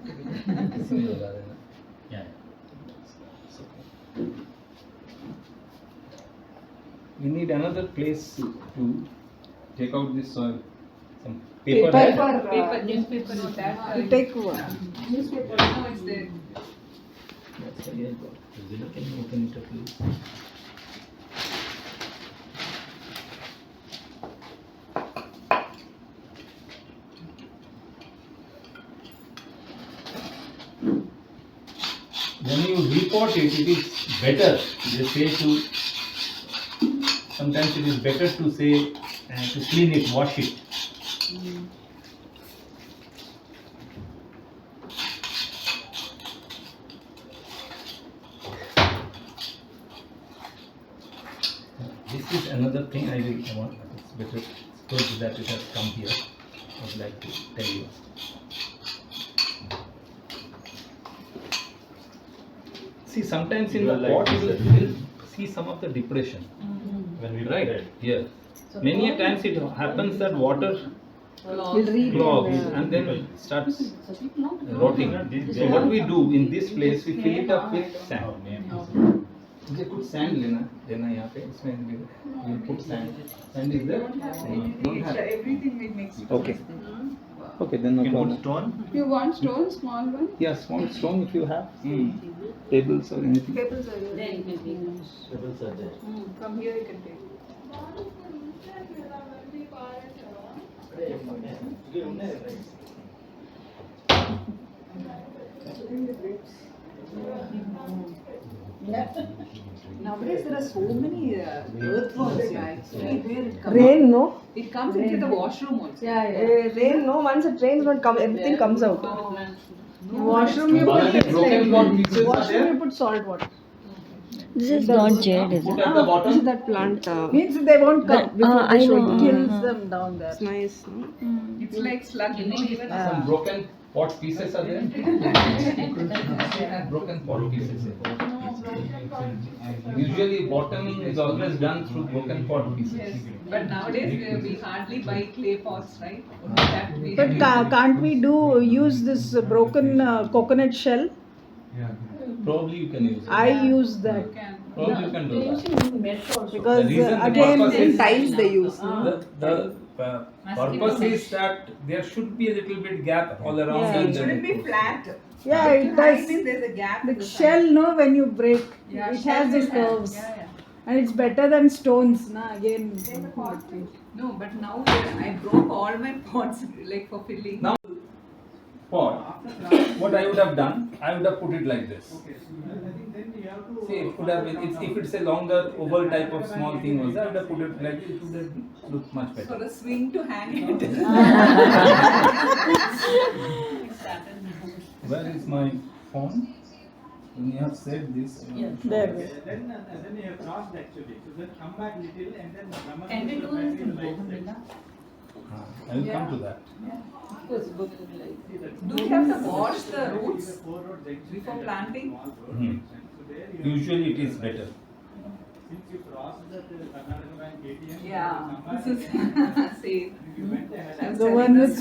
इसमें लगा देना. Yeah. We need another place to take out this soil. Some paper. Paper. Paper, newspaper is that. You take one. Newspaper, no, it's there. That's why I got. Can you open it up, please? When you repot it, it is better. They say to. Sometimes it is better to say to clean it, wash it. This is another thing I want. It's better. It's good that it has come here. I would like to tell you. See, sometimes in the pot you will see some of the depression. When we Right prepared. here. Many a times it happens that water We'll read. clogs and then starts rotting. So what we do in this place, we fill it up with sand. Our name is मुझे कुछ sand लेना यहाँ पे इसमें we put sand. Sand is there? Don't have. Everything we mix. Okay. Okay, then no you can put problem. stone. You want stone, small one? Yeah, small stone if you have. Tables or anything. Pebbles are There there. you can take them. Pebbles are there. From here you can take. Nowadays there are so many earthworms. Yeah, actually, where it comes. Rain, no? It comes into the washroom also. Rain, no. Once it rains, don't come. Everything comes out. Washroom you Balaji, put broken pot pieces are washroom there. you put salt water. This is not jade, is Put it? at the This is bottom. that plant. Means they won't come But, before I the show. know, It kills them down there. It's nice. No? It's like slug, you know, even. Some broken pot pieces are there. Broken pot pieces. Usually bottoming is always done through broken pot pieces. Yes. But nowadays we hardly buy clay pots, right? That we But can't we use this broken coconut shell? Probably you can use it. I use that can. Probably you can do that. because The reason the again purpose In is- tiles they use. No? The purpose is that there should be a little bit gap all around. Yeah. and It then shouldn't be flat. yeah If it you hide does. it, there's a gap. in The the shell, side. no, when you break, Yeah, it shell has these will have- curves, Yeah, yeah. and it's better than stones. Na again. No, but now I broke all my pots like for filling. Now pot, what I would have done, I would have put it like this. See, it could have been, if it's a longer oval type of small thing was there, I would have put it like this, it would have looked much For better. a swing to hang it. Where is my phone? When you have said this, There. Then you have crossed actually. So then come back little and then Can we do this in Bougainvillea? I will come to that. Of course, book like Do you have to wash the roots before planting? Hmm. Usually it is better. Yeah, this is same. The one with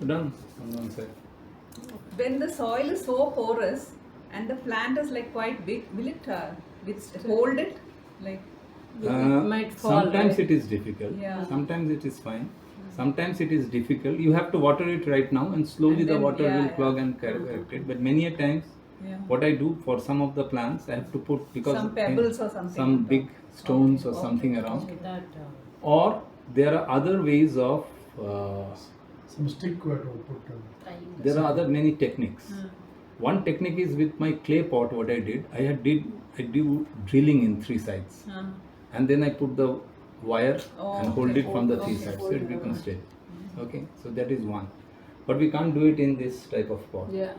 So done on one side. When the soil is so porous and the plant is like quite big, will it hold it? Like might fall, Sometimes right? it is difficult. Yeah. Sometimes it is fine. Sometimes it is difficult. You have to water it right now, and slowly And the then- water yeah, will yeah. clog and correct it. But many a times, yeah. what I do for some of the plants, I have to put because Some pebbles or something some on top. big stones Okay, or something okay, around. okay. That Or there are other ways of. Some stick where to put. There are other many techniques. One technique is with my clay pot. What I did, I do drilling in 3 sides, and then I put the wire Oh, and hold okay. it from the 3 Okay. sides, so it becomes steady. Okay, so that is one. But we can't do it in this type of pot. yeah.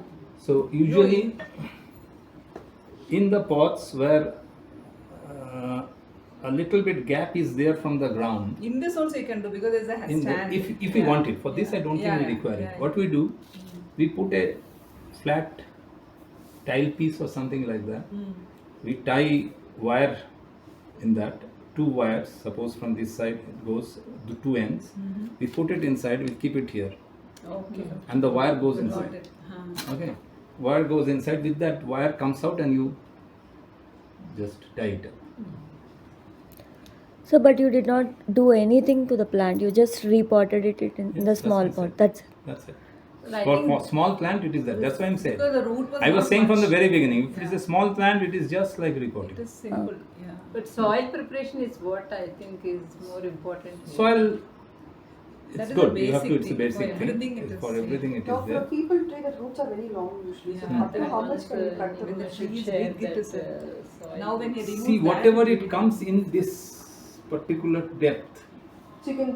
So usually in the pots where a little bit gap is there from the ground. In this also you can do because there's a In the, stand. if we want it, for this I don't Yeah, think we yeah, require yeah, it. What we do, we put a flat tile piece or something like that. We tie wire in that, 2 wires, suppose from this side it goes to 2 ends. We put it inside, we keep it here, Okay. and the wire goes Got inside. it. Okay, wire goes inside, with that wire comes out and you just tie it up. So, but you did not do anything to the plant. You just repotted it in Yes, the small that's what I pot. said. That's That's it. I For think small plant it is that. That's why I'm saying. because the root was I was not saying from the much. very beginning, if it is Yeah. a small plant, it is just like It reporting. is simple. Yeah. But soil preparation is what I think is more important. here. Soil, That it's is a good. You have to. basic It's a thing. basic For everything thing. it is For same. everything it is Now, for there. people tree, the roots are very long usually. So, Yeah. up to how much can you cut the When the roots? tree is Share big, it that, is a, soil. now when you remove See, that, whatever will it be comes in this particular depth, So you can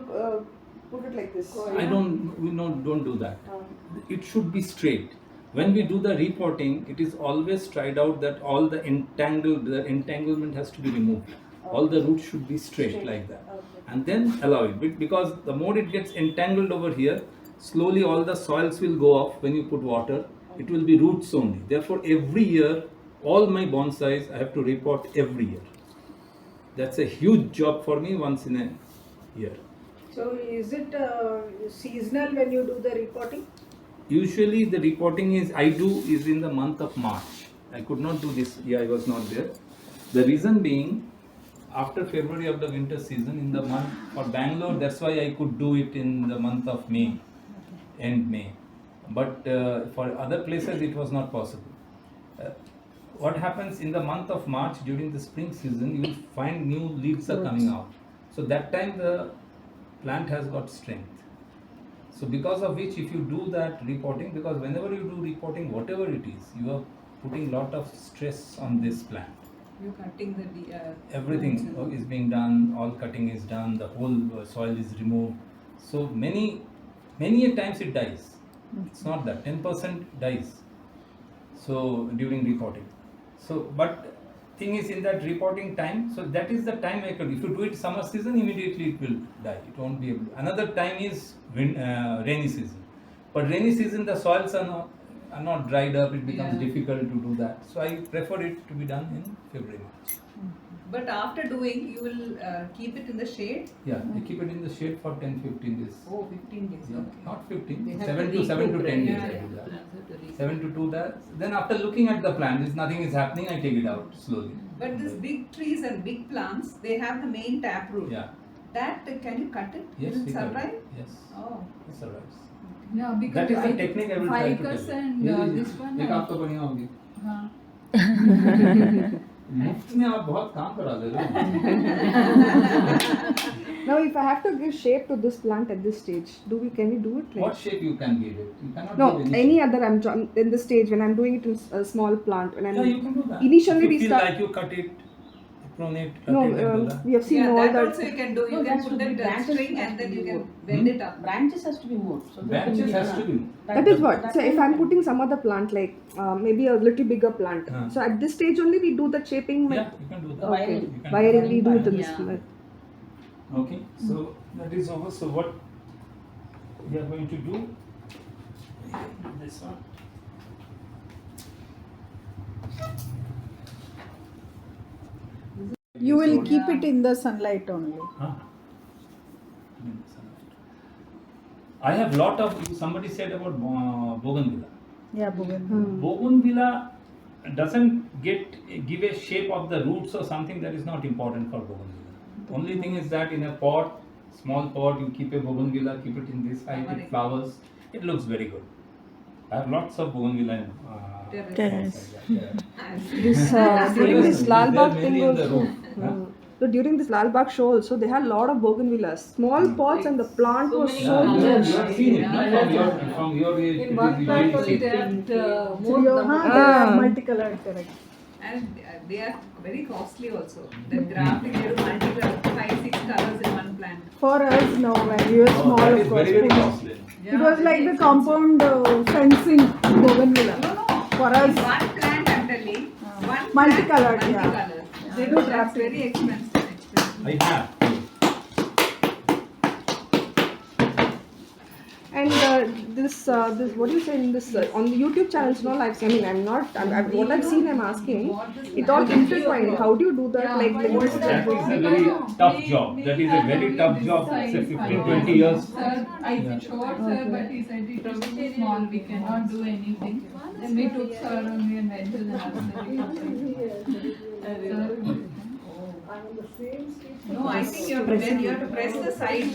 put it like this. I don't do that. Um, It should be straight. When we do the repotting, it is always tried out that all the entanglement has to be removed. All the roots should be straight like that. Okay. And then allow it because the more it gets entangled over here, slowly all the soils will go off when you put water. It will be roots only. Therefore, every year, all my bonsais I have to repot every year. That's a huge job for me once in a year. So is it seasonal when you do the reporting? Usually the reporting is in the month of March. I could not do this. Yeah, I was not there. The reason being, after February of the winter season, in the month for Bangalore, that's why I could do it in the month of May, end May. But for other places, it was not possible. What happens in the month of March during the spring season, you will find new leaves are coming out. So that time the plant has got strength. So because of which, if you do that reporting, because whenever you do reporting, whatever it is, you are putting lot of stress on this plant. you cutting the Everything is being done, all cutting is done, the whole soil is removed. So many a times it dies. It's not that 10% dies. So during reporting. So but thing is in that reporting time, so that is the time I could. If you do it summer season, immediately it will die. It won't be able. Another time is rainy season. But rainy season the soils are not dried up. It becomes Yeah. difficult to do that. So I prefer it to be done in February, March. But after doing, you will keep it in the shade? Yeah, you keep it in the shade for 10-15 days. Oh, 15 days, Yeah, okay. not 15, They have 7 to to 10 recoup, days yeah, I yeah. do that. Plants have to recoup. 7 to 2 days. Then after looking at the plant, if nothing is happening, I take it out slowly. But these big trees and big plants, they have the main taproot. Yeah. That, can you cut it? Yes, Will it we can. survive? Yes, Oh. it survives. Yeah, because That is the technique I will try to ficus tell you. and this one. एक आपको बढ़िया होगी. हाँ. मुफ्त में आप बहुत काम करा दे रहे हो. Now, if I have to give shape to this plant at this stage, can we do it? What shape you can give it? You cannot No, give any other. In the stage when I'm doing it in a small plant. When I'm Yeah, you can do that. initially If you we feel start. like you cut it, prune it, cut No, it, and do that. we have seen Yeah, all that that. also you can do. You No, can that put should be that branches string has and to then be you can moved. bend it up. Branches has to be moved. So that Branches will- has to be. That is what. So if I'm putting some other plant, like maybe a little bigger plant, so at this stage only we do the shaping. Yeah, you can do that. Wiring. You can Wiring do we do it in this Yeah. plant. that. Okay, so that is over. So what we are going to do? This one. You will keep it in the sunlight only. Huh? I have lot of. Somebody said about bougainvillea. Yeah, Bhuvan. Bougainvillea doesn't give a shape of the roots or something. That is not important for bougainvillea. Only thing is that in a pot, small pot, you keep a bougainvillea, keep it in this height, it flowers. It looks very good. I have lots of bougainvillea. Terrace. This during this Lal Bagh thing in the also. roof. Huh? So during this Lal Bagh show also, they had a lot of bougainvilleas, small pots, and the plant So was many so Yeah, huge. you have seen it. no? From your age, In it one is plant usually only seen. they have So more you number. they are multicolored, correct. And they are very costly also. The grafting, they do multi-graft, 5-6 colors in one plant. For us, no, when we were Oh, small, that of is course. very, very costly. It was like the compound fencing bougainvillea. No, no. For us, One plant, I'm telling. One Multicolored, plant, yeah. multicolored. They do That's grafting. very expensive. I have. And this what do you say in this on the YouTube channels? No, like I mean, what I've seen, I'm asking. It all intertwined. How do you do that? Yeah, Like but this. That is a very tough job. That is a very tough job. Say 15-20 years. Sir, I showed sir, but he said it was too small, we cannot do anything. Then we took sir only and went to the nursery. Sir, No, I think you have to press the side.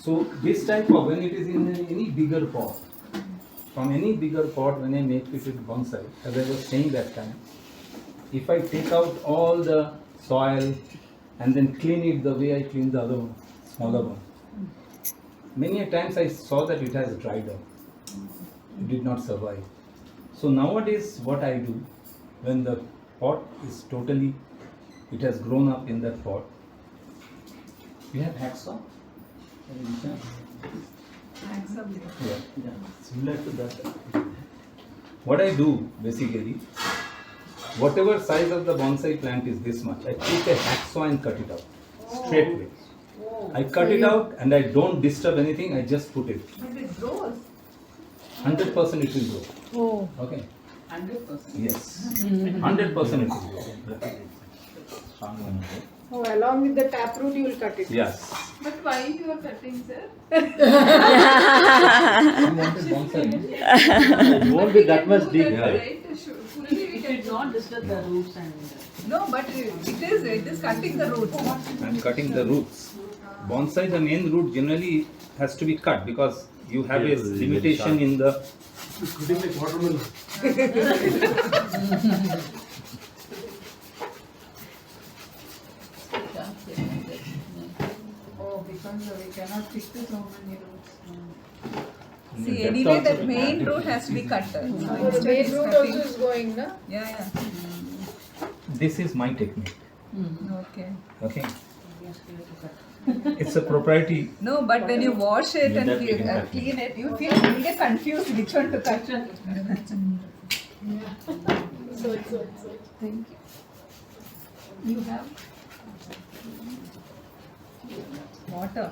So this type of, when it is in any bigger pot, from any bigger pot, when I make it with bonsai, as I was saying that time, if I take out all the soil and then clean it the way I clean the other one, smaller one, many a times I saw that it has dried up. It did not survive. So nowadays what I do, when the pot is totally, it has grown up in that pot, we have hacksaw. Yeah, similar to that. What I do basically, whatever size of the bonsai plant is this much, I take a hacksaw and cut it out straight away. I cut it out and I don't disturb anything. I just put it. But it grows. 100% it will grow. Oh, Okay. 100%. Yes. 100% it will grow. oh, along with the taproot, you will cut it. Yes. but why you are cutting, sir? You wanted bonsai? It won't be that much Do deep, that, right? Fully we It can should not disturb the roots and. No, but it is cutting the roots. I'm cutting the roots. Bonsai, the main root generally has to be cut because you have a Yes, very limitation sharp. in the. It's cutting like watermelon. Oh, because we cannot fix so many roots. See, That's anyway, also that main root has to be cut. So The instead main it's root cutting- also is going, na? Yeah, This is my technique. yeah. Okay. Okay. It's a propriety. No, but when you wash it and That we can cut. clean it, you get confused which one to cut. Thank you. You have? Water.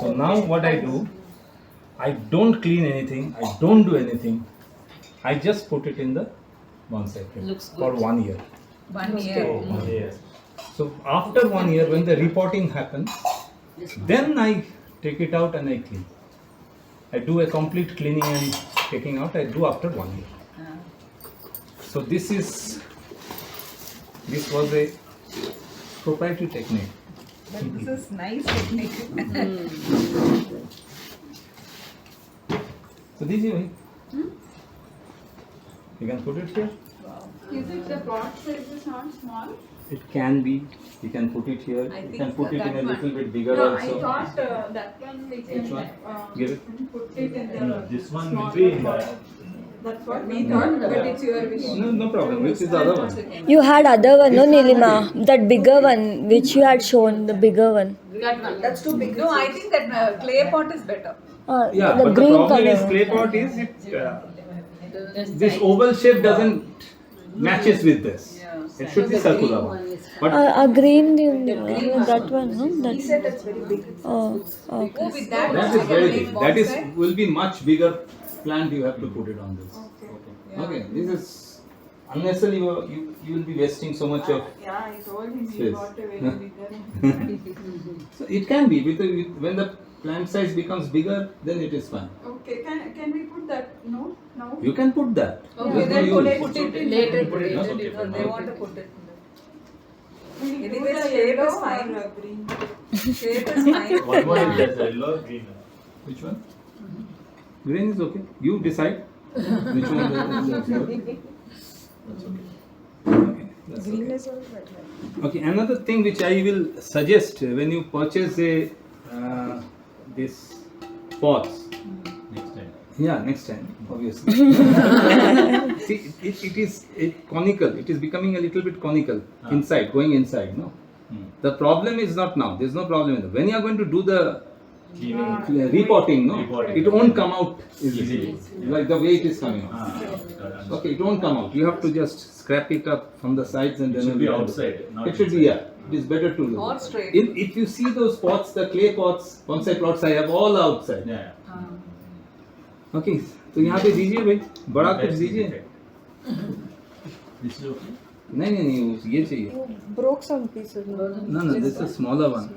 So now what I do, I don't clean anything, I don't do anything. I just put it in the bonsai frame Looks for good. 1 year. 1 year. Yes. So after 1 year, when the repotting happens, then I take it out and I clean. I do a complete cleaning and taking out. I do after 1 year. So this was a proprietary technique. But this is nice technique. So this is you can put it here. Is it the pot size is not small? It can be. You can put it here. I You think can put it that in a one. little bit bigger No, also. I thought that one we can Which one? Give it. put it in the No, this one will smaller be in pot. the. That's what we thought, but it's your wish. No problem. Which is the other one? You had other one, no, Nilima? That bigger one, which you had shown, the bigger one. That one. That's too big. No, I think that clay pot is better. Yeah, the but the green problem color. is clay pot is this oval shape doesn't matches with this. It should be circular one. But A green, that one, no? He That, said that's very big. oh, Go okay. with that. that I is can very make big. That is bonsai. will be much bigger plant. You have to put it on this. Okay, this is unnecessarily you will be wasting so much of. Yeah, I told him he Space. got a very bigger. So it can be when the plant size becomes bigger, then it is fine. Okay, can we put that? No, now. You can put that. Okay, There's no then use. put it in Later. Put it, later. okay, Because fine. they want to put it. Will you Anyway, put the shape yellow is fine. or green? Shape is fine. One more is the yellow, green. Which one? Green is okay. You decide which one is okay. That's okay. Okay, that's Green okay. is all right. Okay, another thing which I will suggest when you purchase a this pots. Next time. Yeah, next time, obviously. See, it is conical. It is becoming a little bit conical inside, going inside. No, the problem is not now. There is no problem in that. When you are going to do the repotting, no, Repotting. it won't come out easily, Easily. like the way it is coming out. Ah, Okay, it won't come out. You have to just scrap it up from the sides and It then should only be add outside, not It should be, yeah. It is better to do. Or straight. If you see those pots, the clay pots, bonsai plots I have all outside. Yeah. Okay, तो यहाँ पे दीजिए भाई, बड़ा कुछ That's दीजिए. perfect. This is okay. नहीं ये चाहिए. You broke some pieces. No, this is a smaller one.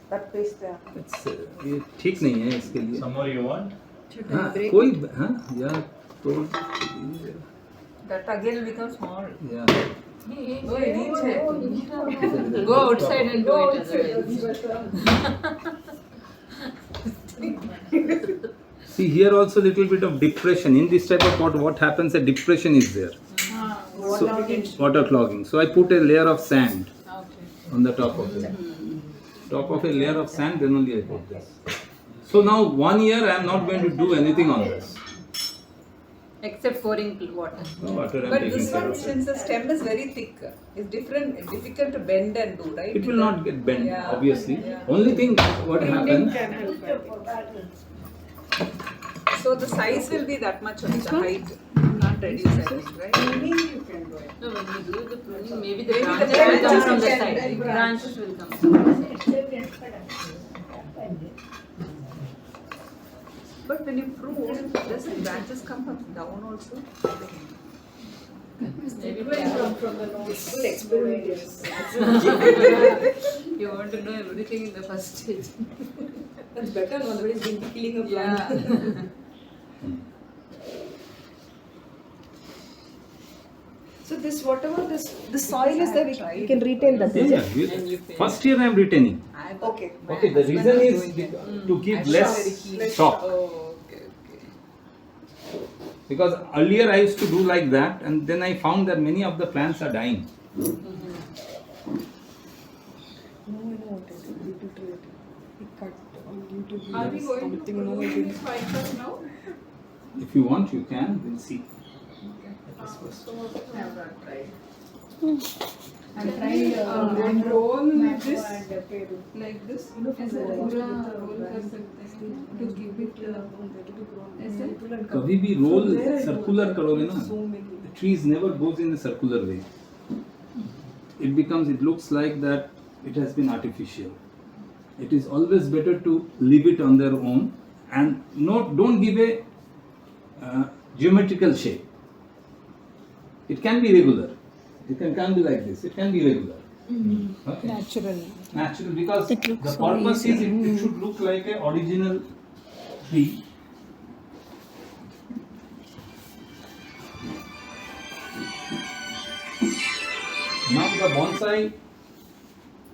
That paste there. It's ये ठीक नहीं है इसके लिए. Some more you want? हाँ, कोई हाँ यार तो That again becomes small. yeah. Oh, it needs it. Go outside and do it otherwise. See here also little bit of depression in this type of pot. What happens? A depression is there. So, water clogging. So I put a layer of sand on the top of it. Top of a layer of sand, then only I put this. So now 1 year I am not going to do anything on this. Except pouring water. No water I am But taking this care one, of it. since the stem is very thick, is difficult to bend and do, right? It will not get bent, Yeah. obviously. Yeah. Only thing what happens. So the size will be that much of the height, not reduce, I think, right? No, when you do the pruning, maybe the Maybe the branches will come branches from the can- side. Branches will come from the side. But when you prune, does the branches come from down also? Maybe it can come from the Full experiment. You want to know everything in the first stage. That's better. Otherwise, we'll be killing a plant. Yeah. So this whatever this soil is there, we can retain that. Is Yeah, it? first year I am retaining. Okay. Okay, the reason is to give less shock. Oh, okay. Because earlier I used to do like that, and then I found that many of the plants are dying. No, I know what it is. Literally, we cut on YouTube. Are we going to something, no, prune this fiber now? If you want, you can. We'll see. I'm trying and roll this like this. ऐसे पूरा roll कर सकते हैं to give it ऐसे. कभी भी roll circular करोगे ना, the trees never goes in a circular way. It looks like that it has been artificial. It is always better to leave it on their own and don't give a geometrical shape. It can be regular. It can be like this. It can be regular. Okay. Natural, because the purpose is it should look like a original tree. Now the bonsai,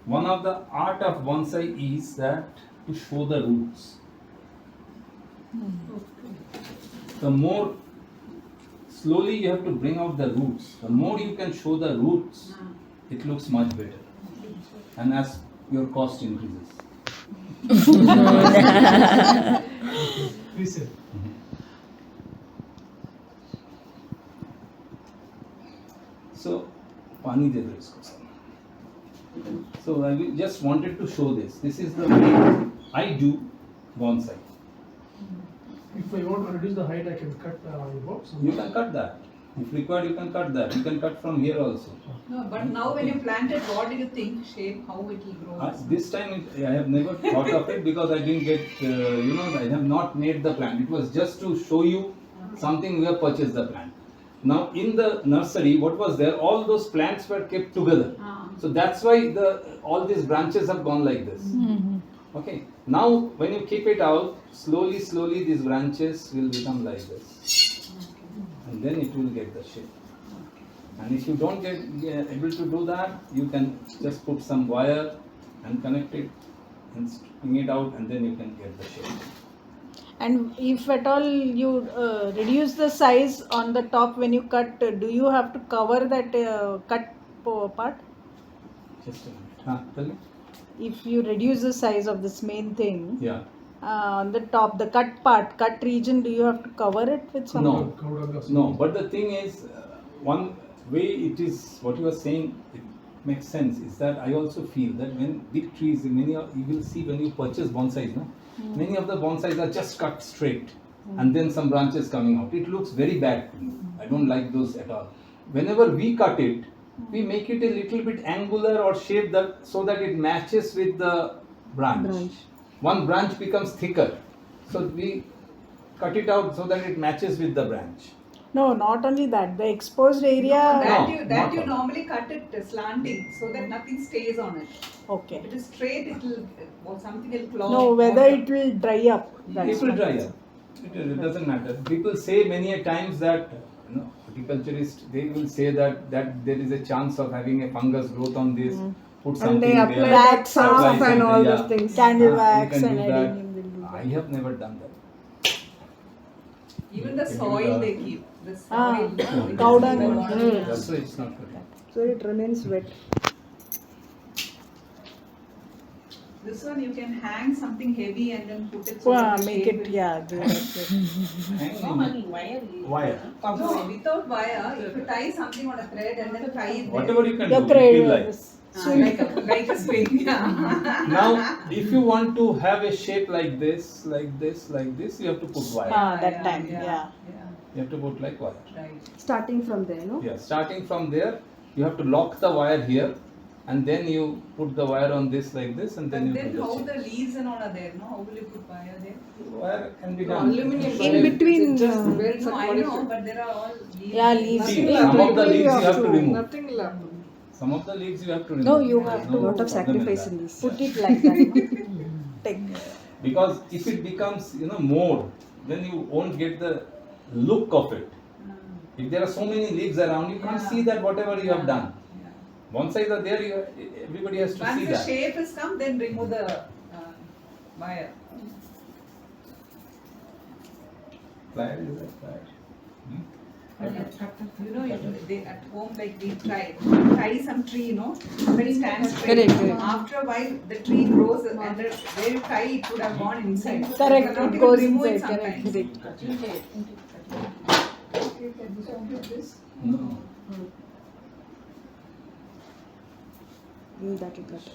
one of the art of bonsai is that to show the roots. The more slowly you have to bring out the roots, the more you can show the roots, it looks much better. And as your cost increases. Reset. So, pani de do isko sir. So I just wanted to show this. This is the way I do bonsai. If I want to reduce the height, I can cut above. You can cut that. If required, you can cut that. You can cut from here also. No, but now when you plant it, what do you think shape, how it will grow? This time I have never thought of it because I didn't get, I have not made the plant. It was just to show you something we have purchased the plant. Now in the nursery, what was there? All those plants were kept together. So that's why all these branches have gone like this. Okay. Now when you keep it out, slowly these branches will become like this. And then it will get the shape. And if you don't get able to do that, you can just put some wire and connect it and string it out, and then you can get the shape. And if at all you reduce the size on the top when you cut, do you have to cover that cut part? Just a minute. Tell me. If you reduce the size of this main thing, Yeah. on the top, the cut region, do you have to cover it with something? No. But the thing is, one way it is, what you are saying, it makes sense, is that I also feel that when big trees, you will see when you purchase bonsais, no? Many of the bonsais are just cut straight and then some branches coming out. It looks very bad to me. I don't like those at all. Whenever we cut it, we make it a little bit angular or shaped so that it matches with the branch. One branch becomes thicker. So we cut it out so that it matches with the branch. No, not only that. The exposed area. That you normally cut it slanting so that nothing stays on it. Okay. If it is straight, it will or something will clog. No, whether it will dry up. It will dry up. It doesn't matter. People say many a times that horticulturists, they will say that there is a chance of having a fungus growth on this. Put something And they apply there. wax off and all yeah. those things. Candle wax you can and do that. everything. I have never done that. Even the soil they keep. The soil. Cow dung. That's why it's not good. So it remains wet. This one you can hang something heavy and then put it. Make it, Normally Wire. No, without wire, if you tie something on a thread and then tie it. Whatever you can Your do, you feel thread. like. Like a swing. Yeah. Now, if you want to have a shape like this, you have to put wire. That time, yeah. You have to put like wire. Right. Starting from there, no? Yeah, starting from there, you have to lock the wire here, and then you put the wire on this like this, and then But you then do how the shape. the leaves and all are there, no? How will you put wire there? Wire can be done. In between, No, I know, but there are all leaves. Yeah, leaves. See, some of the leaves you have to remove. Nothing will happen. Some of the leaves you have to remove. No, you have No A lot of problem in sacrifice that. in this. Put it like that. No? Take. Because if it becomes, more, then you won't get the look of it. If there are so many leaves around, you can't see that whatever you have done. Bonsais are there, everybody has to Once see the that. shape has come, then remove the wire. Plier is like that. You know, they at home like we tie some tree, when it stands straight. Correct. After a while, the tree grows, and where you tie it would have gone inside. Correct, You cannot it even goes remove it inside, correct, sometimes. No. That will cut.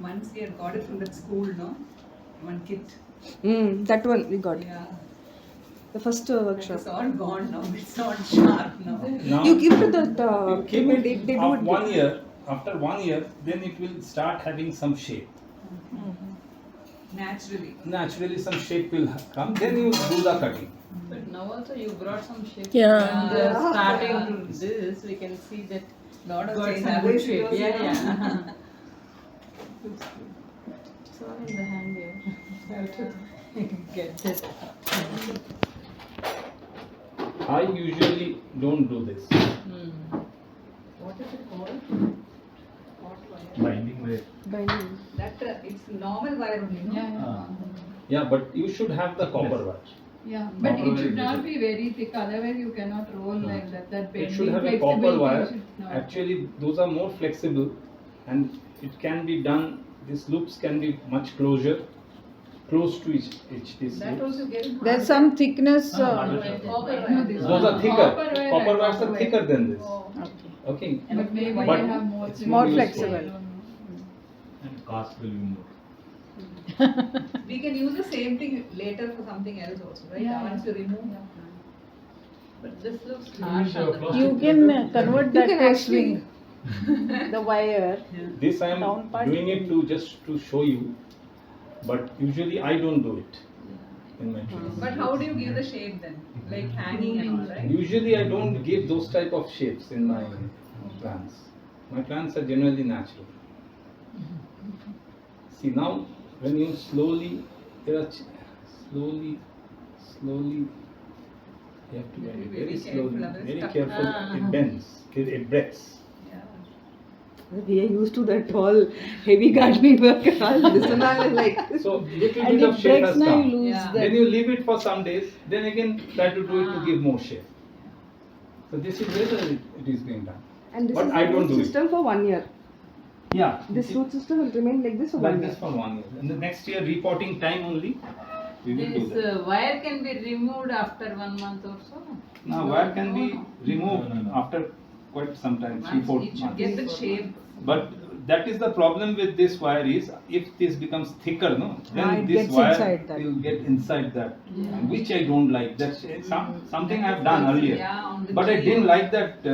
Once we had got it from that school, no? One kit. That one we got. Yeah. The first workshop. It's all gone now. It's not sharp now. Now You keep it the you keep people, it they do of it 1 year. After 1 year, then it will start having some shape. Naturally. Naturally, some shape will come. Then you do the cutting. But now also you brought some shape. Yeah. From the starting to this, we can see that Lot of got change. some good Otherwise it shape. was, Yeah, you know, yeah. It's all in the hand here. Have to get this. I usually don't do this. What is it called? Hot wire. Binding wire. binding. That it's normal wire only, no? Yeah, Yeah, but you should have the copper wire. yeah. But Copper it should wire not is be very thick, otherwise you cannot roll like that. That It bending should have a flexibility copper wire. should not. Actually, those are more flexible, and it can be done. These loops can be much close to each these That loops. also getting There's some thickness. Copper No, wire. this Those one. are thicker. Copper wire Copper and wires copper are wire. thicker than this. Oh. Okay. But maybe But they have more. it's more useful. flexible. And cost will be more. We can use the same thing later for something else also, right? Yeah, Once you remove. But this looks You harsh need, on the plastic You can wrapper. convert You that can to a actually- swing. The wire. This I am Down part. doing it to just to show you, but usually I don't do it in my trees. But how do you give the shape then? Like hanging and all, right? Usually I don't give those type of shapes in my plants. My plants are generally natural. See now, when you slowly, slowly, you have to bend it very slowly, very careful. It bends, it breaks. Yeah. We are used to that all heavy gardening work and all. This one I was like. So little And bit of it shape breaks has now, you come. lose Yeah. that. Then you leave it for some days. Then again try to do it to give more shape. So this is where it is being done. And this But is I the don't root do it. system for 1 year. Yeah. This root system will remain like this for like 1 this year. for 1 year. And the next year repotting time only we will do This that. wire can be removed after 1 month or so. Now wire can be removed No. after quite some time, 3-4 It should months. get the shape. But that is the problem with this wire is if this becomes thicker, no, then it this gets wire inside that. will get inside that, which I don't like. That's something I have done earlier. Yeah, on the But I tree. didn't like that,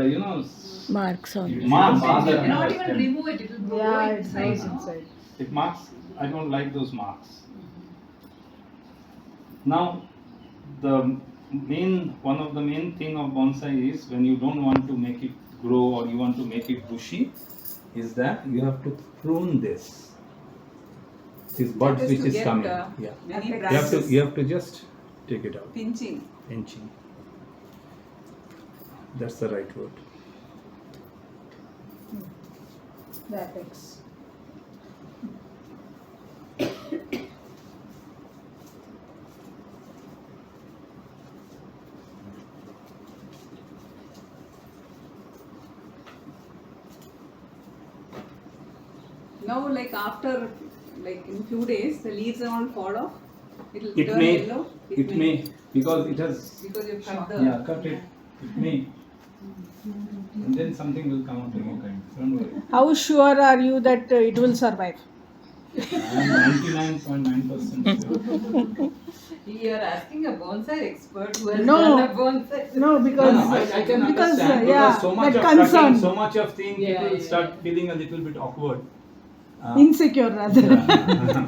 Marks on it. marks. You cannot even remove it, it will go Yeah, it inside. goes no? inside. It marks. I don't like those marks. Now, one of the main thing of bonsai is when you don't want to make it grow or you want to make it bushy, is that you have to prune this. This buds That is which to is get, coming. Many You have branches. to just take it out. Pinching. Inching. That's the right word. That X. Now, like after, like in few days, the leaves all fall off. It'll It turn may. yellow. It may because it has. Because you've cut the. Yeah, cut it. It may. And then something will come out again. Don't worry. How sure are you that it will survive? I am 99.9% sure. You are asking a bonsai expert who has No. done a bonsai. No, because I can because understand yeah, because so much that of cutting, concern, so much of thing, Yeah, people yeah, start yeah. feeling a little bit awkward. insecure rather. Yeah.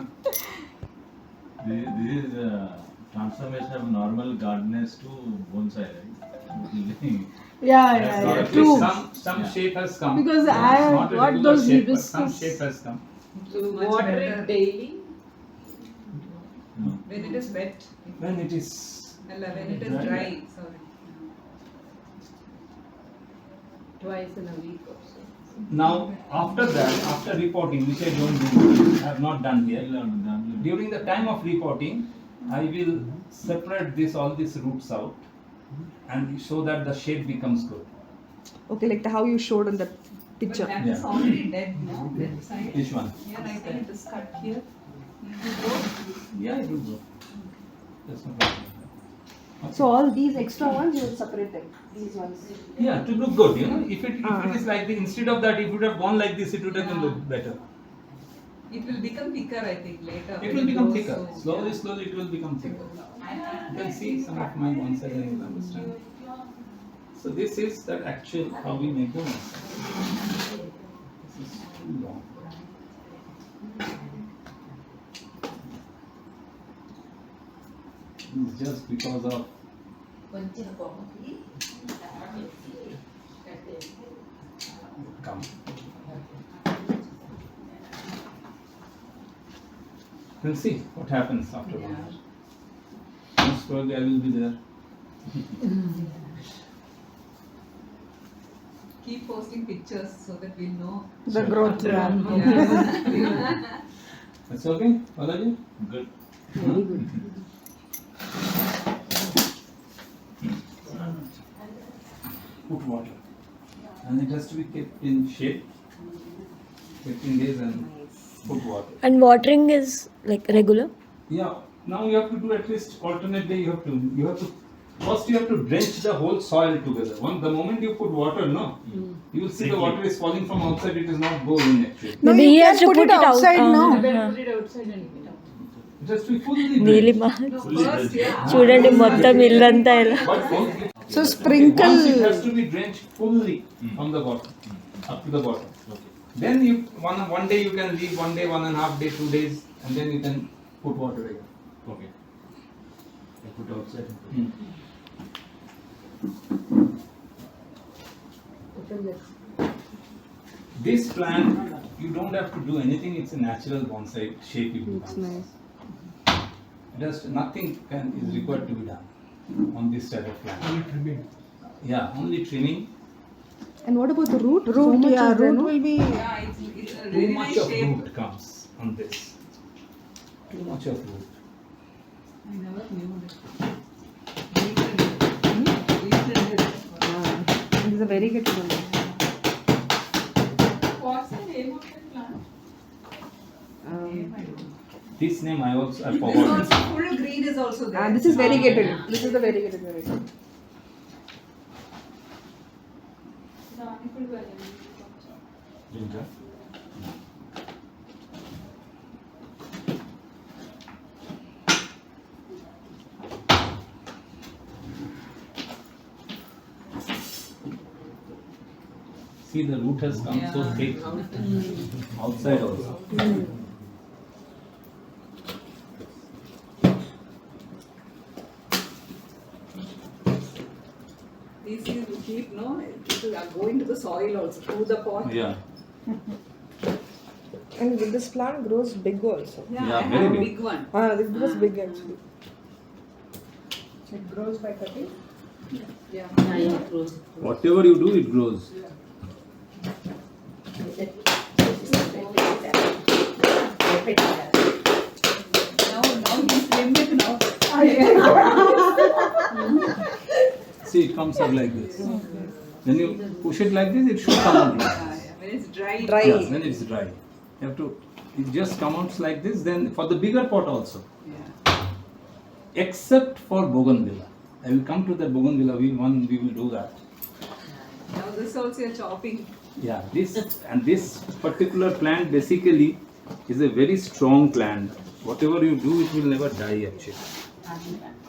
This is transformation of normal gardeners to bonsai, right? Yeah, true. Some Yeah. shape has come. Because Yeah, I it's not a got regular those shape, but some hibiscus. shape has come. To Much water better. it daily. No. When it is wet. When it is When it is dry. Sorry. Twice in a week or so. now after that, after repotting, which I don't do, I have not done yet. During the time of repotting, I will separate all these roots out, and so that the shape becomes good. Okay, like how you showed in the But picture. that is Yeah. already dead, no? That side. Which one? Yeah, I think it is cut here. Yeah, it will go. That's no problem. So all these extra ones you will separate them. These ones. Yeah, to look good, If it is like the instead of that, if it would have gone like this, it would have been look better. It will become thicker, I think, later. It when will become grows, thicker. so- Slowly, slowly it will become thicker. You can see some of my bonsai and you will understand. So this is the actual how we make the bonsai. This is too long. It's just because of come. We'll see what happens after 1 hour. Most probably I will be there. Keep posting pictures so that we'll know. The growth, yeah. Yeah. That's okay, Balaji? Good. Very good. Put water. And it has to be kept in shape. 15 days and put water. And watering is like regular? Yeah, now you have to do at least alternate day. You have to first you have to drench the whole soil together. The moment you put water, no, you will see the water is falling from outside. It is not going actually. No, Maybe you he can has to put it outside now. Put it outside and put it out. It has to be fully Neelima. drenched. First, yeah. చూడండి మొత్తం ఇల్లంతా ఇలా. But only, So sprinkle. once it has to be drenched fully from the bottom up to the bottom. Then you one day you can leave 1 day, 1.5 day, 2 days, and then you can put water again. Okay. I put outside. This plant, you don't have to do anything. It's a natural bonsai shape. It Looks becomes. nice. Just nothing is required to be done on this type of plant. Only trimming. Yeah, only trimming. And what about the root? So Root, much yeah, is there, root no? will be. Yeah, it's a Too really much nice of shape. root comes on this. Too much of root. I never knew that. This is a very good one. What's the name of the plant? This name I This forgot. also full green is also there. This is variegated. This is the variegated variety. Danikul Valley. Ginger. See, the root has come so thick outside also. These things will keep, no, it will go into the soil also, through the pot. Yeah. And this plant grows big also. Yeah, I very have a big. big one. This was big actually. It grows by cutting. Yeah. Whatever you do, it grows. Now he's trimmed it now. See, it comes out like this. When you push it like this, it should come out like Yeah, this. yeah. When it's dry. Dry. Yeah, when it's dry. You have to, it just comes out like this, then for the bigger pot also. Yeah. Except for bougainvillea. I will come to the bougainvillea, we will do that. Now this also you're chopping. Yeah, this particular plant basically is a very strong plant. Whatever you do, it will never die actually.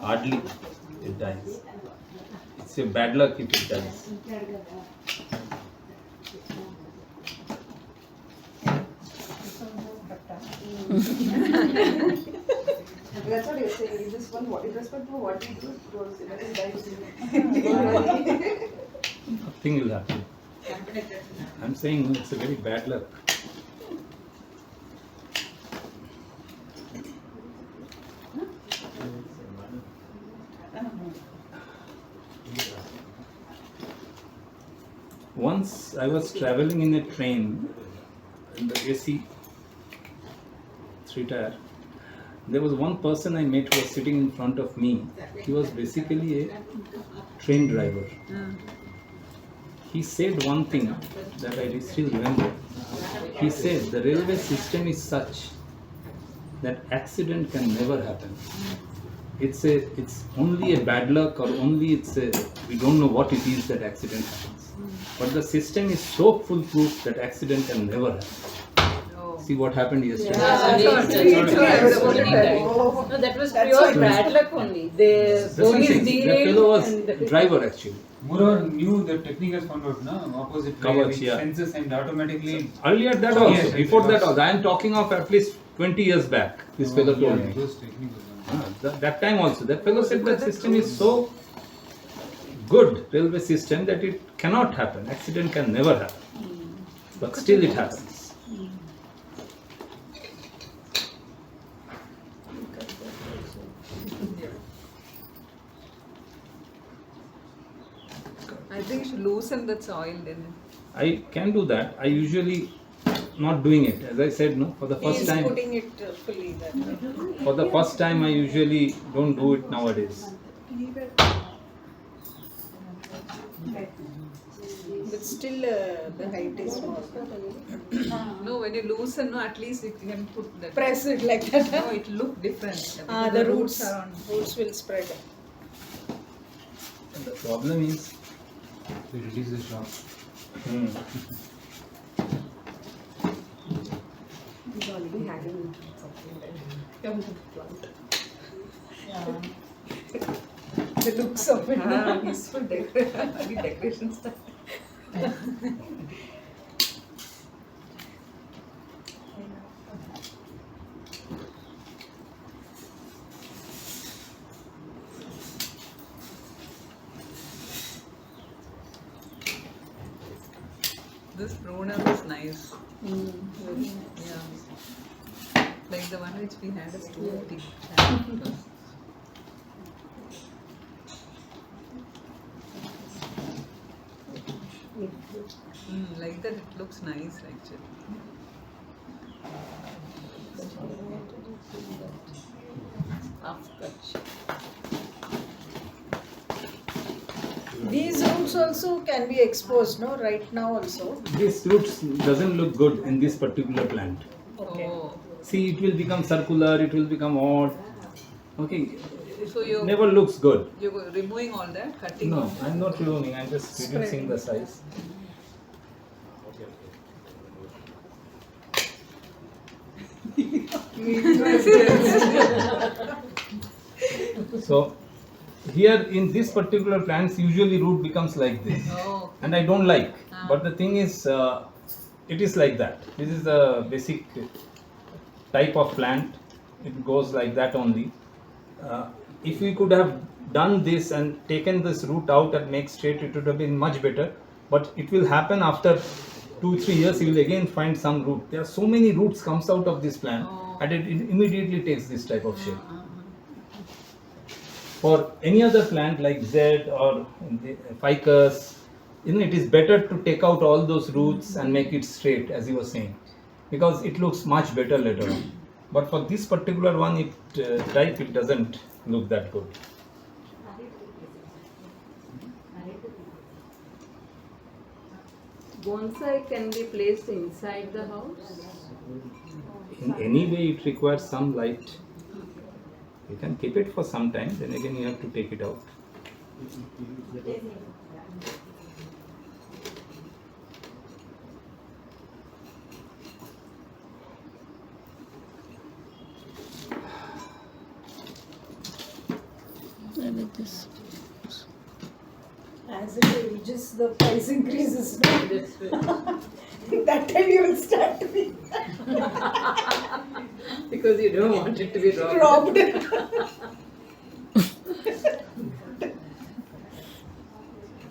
Hardly it dies. It's a bad luck if it dies. That's what you're saying. This one, irrespective of what you do, it grows. That is dies. Nothing will happen. I'm saying it's a very bad luck. Once I was traveling in a train in the AC 3-tier. There was one person I met who was sitting in front of me. He was basically a train driver. He said one thing that I still remember. He said the railway system is such that accident can never happen. It's only a bad luck, or only we don't know what it is that accident happens. But the system is so foolproof that accident can never happen. See what happened yesterday. No, that was pure bad luck only. The police The derailed fellow was and driver actually. Moreover, new the technique has found out, no? Opposite way Kavach, with yeah. fences and automatically. Earlier that also, Yes, before it that was- also. I am talking of at least 20 years back. This fellow told me. Those technique was done. That time also, that fellow said that system is so good, railway system, that it cannot happen. Accident can never happen. But still it happens. I think you should loosen the soil then. I can do that. I usually not doing it. As I said, no, for the He first is time. putting it fully that way. For the first time, I usually don't do it nowadays. But still the height is small. No, when you loosen, no, at least you can put that. Press it like that. No, it look different. Ah, because the roots are on. roots will spread. The problem is, To reduce the shock. He's already hanging something there. The looks of it. He's full decorations. This pruner is nice. Yeah. Like the one which we had is too thick. Like that it looks nice actually. These roots also can be exposed, no? Right now also. this roots doesn't look good in this particular plant. Okay. Oh. See, it will become circular, it will become odd. Okay, So you never looks good. you're removing all that, cutting No, all that. I'm not removing, I'm just reducing the size. So, here in this particular plants, usually root becomes like this. Oh. And I don't like. But the thing is, it is like that. This is the basic type of plant. It goes like that only. If we could have done this and taken this root out and make straight, it would have been much better. But it will happen after 2-3 years. You will again find some root. There are so many roots comes out of this plant, and it immediately takes this type of shape. For any other plant like Z or the ficus, it is better to take out all those roots and make it straight, as you were saying, because it looks much better later on. But for this particular one, it doesn't look that good. Bonsai can be placed inside the house. In any way, it requires some light. You can keep it for some time, then again you have to take it out. With this. As it ages, the price increases. No? That's right. That time you will start to be Because you don't want it to be robbed. robbed.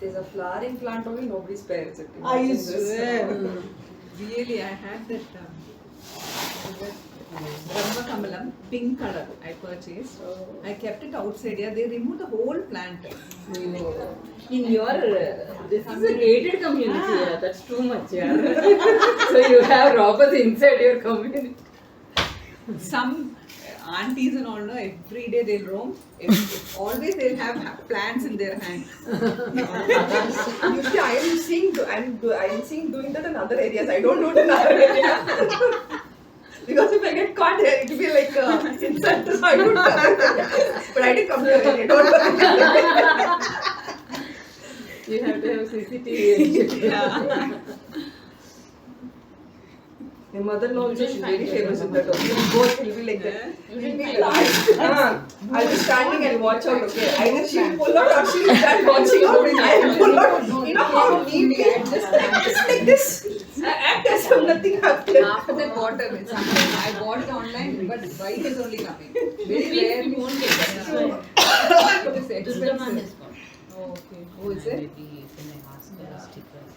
There's a flowering plant only, nobody spares it. I Imagine used this. to. Really, I had that Brahma Kamalam, pink color I purchased. I kept it outside. Yeah, they removed the whole plant. In your, this is a gated community, yeah, that's too much, yeah. So you have robbers inside your community. Some aunties and all, no, every day they'll roam. Always they'll have plants in their hand. Usually I am seeing doing that in other areas. I don't do it in other areas. Because if I get caught here, it will be like insult, so I don't do it. But I didn't come here. I don't do it. You have to have CCTV. Yeah. My mother-in-law also, she's very famous in that. Okay, both will be like that. We'll be I'll be standing and watch out. Okay, either she'll pull out or she'll start watching out and I'll pull out. You know how neatly just like this. Act as if nothing happened. After that water, I bought it online, but white is only coming. Very rare. We won't get that. It is expensive. Oh, okay. Oh, is it? Maybe when I ask for the stickers.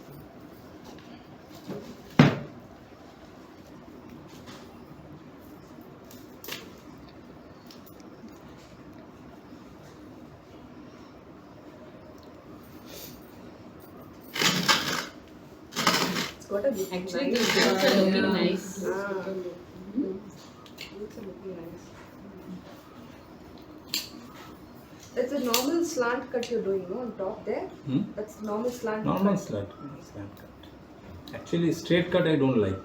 It's got a look Actually, nice. these roots are looking nice. Roots are looking nice. That's a normal slant cut you're doing, no? On top there. That's normal slant. Normal cut. slant cut. Actually, straight cut I don't like.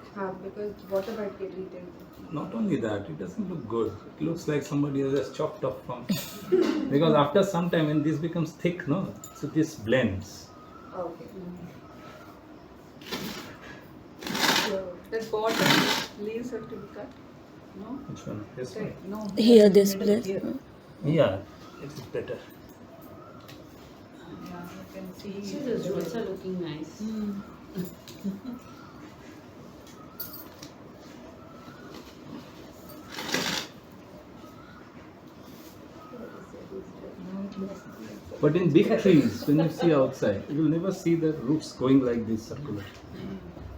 Because water might get retained. Not only that, it doesn't look good. It looks like somebody has just chopped off from. Because after some time, when this becomes thick, no, so this blends. Okay. So, that bottom leaves have to be cut. No? Which one? This one? No. Here, this place. Yeah, it's better. Yeah, you can see. See, those roots are looking nice. But in big trees, when you see outside, you will never see the roots going like this circular.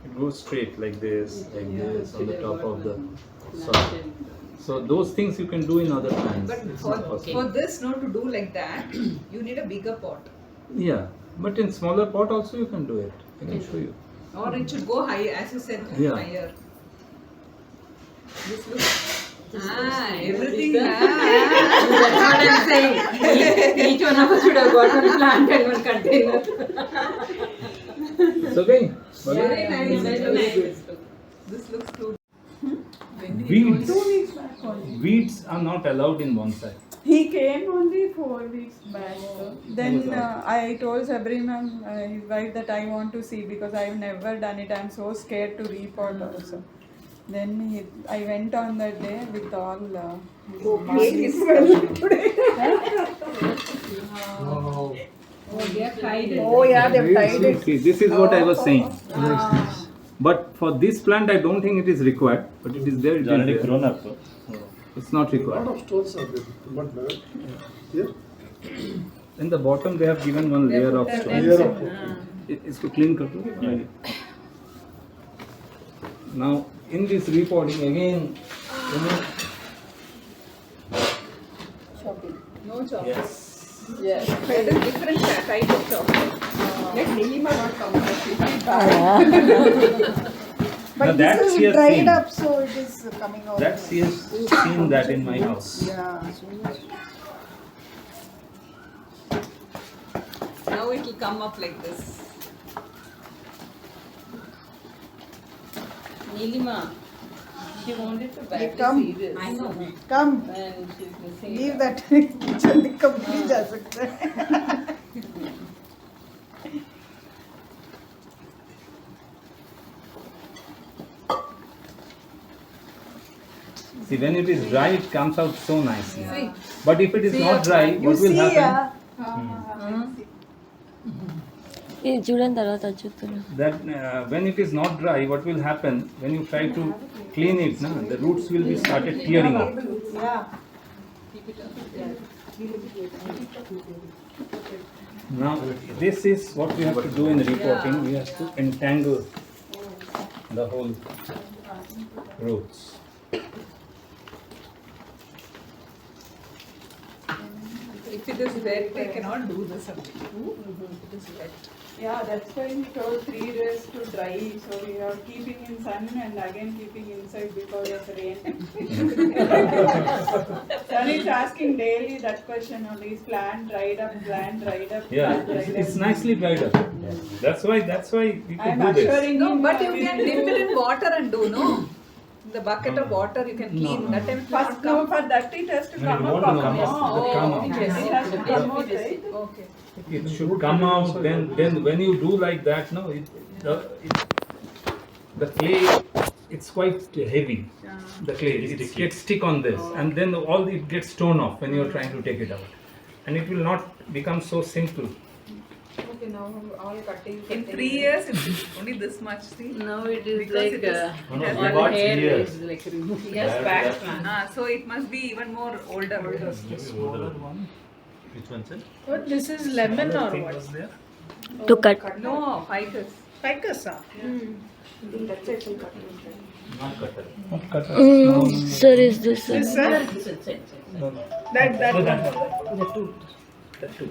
It goes straight like this on the top of the soil. So those things you can do in other plants. But It's not possible. for this, no, to do like that, you need a bigger pot. Yeah, but in smaller pot also you can do it. I can show you. Or it should go high, as you said, Yeah. higher. This looks. Everything. That's what I'm saying. Each one of us should have got one plant and one container. It's okay. Very nice. Very nice. This looks good. Weeds. 2 weeks back only. Weeds are not allowed in bonsai. He came only 4 weeks back. Then I told Sabri ma'am, his wife, that I want to see because I've never done it. I'm so scared to repot also. Then I went on that day with all his Wow. Oh, they have tried it. Oh yeah, they've tied it. See, this is what I was saying. But for this plant, I don't think it is required. But it is there. It It's is already there. grown up. It's not A required. lot of stones are there, but here, In the bottom, they have given one layer of stone. layer of इसको clean कर दो. Now in this repotting again, you know, No chocolate. yes. Yes. That is different type of chocolate. Let Nilima not come out. Now But that this she is has dried seen. up, so it is coming out. That she has seen that in my house. Yeah. Now it will come up like this. Nilima, she wanted to back the come. serious. I know. Come, And she's missing leave it. that. जल्दी complete जा सकता है. See, when it is dry, it comes out so nicely. See. But if it is not dry, You what will see, happen? ఇది చూడండి తర్వాత చూస్తున్నా. That when it is not dry, what will happen when you try to clean it? Na, the roots will be started tearing up. Yeah. Now, this is what we have to do in repotting. We have to entangle the whole roots. If it is wet, we cannot do this. It is wet. Yeah, that's why he told 3 days to dry. So we are keeping in sun and again keeping inside because of rain. Son is asking daily that question only. Is plant dried up, plant dried up, Yeah, plant dried up. it's nicely dried up. That's why we could I'm do this. assuring No, him. but you can dip it in water and do, no? The bucket of water you can clean. No. That time it will First, not no, come. for that it has to No, come it up. won't come up. Oh, It will come okay. out. It has to come out, right? Okay. It should come out. Then when you do like that, no, the clay it's quite heavy. The clay, it gets stick on this, and then all it gets torn off when you're trying to take it out, and it will not become so simple. Okay, now all cutting. In 3 years, it's only this much. See? Now it is Because like it is- No, no, it has we one got hair 3 years. is like removed. Yes, Prior to back that, plan. So it must be even more older. Maybe older. Which one, sir? What, this is lemon or what? To cut. No, ficus. Ficus, ah? That's it. Not cutter. Sir, is this? This, sir? That one. The two.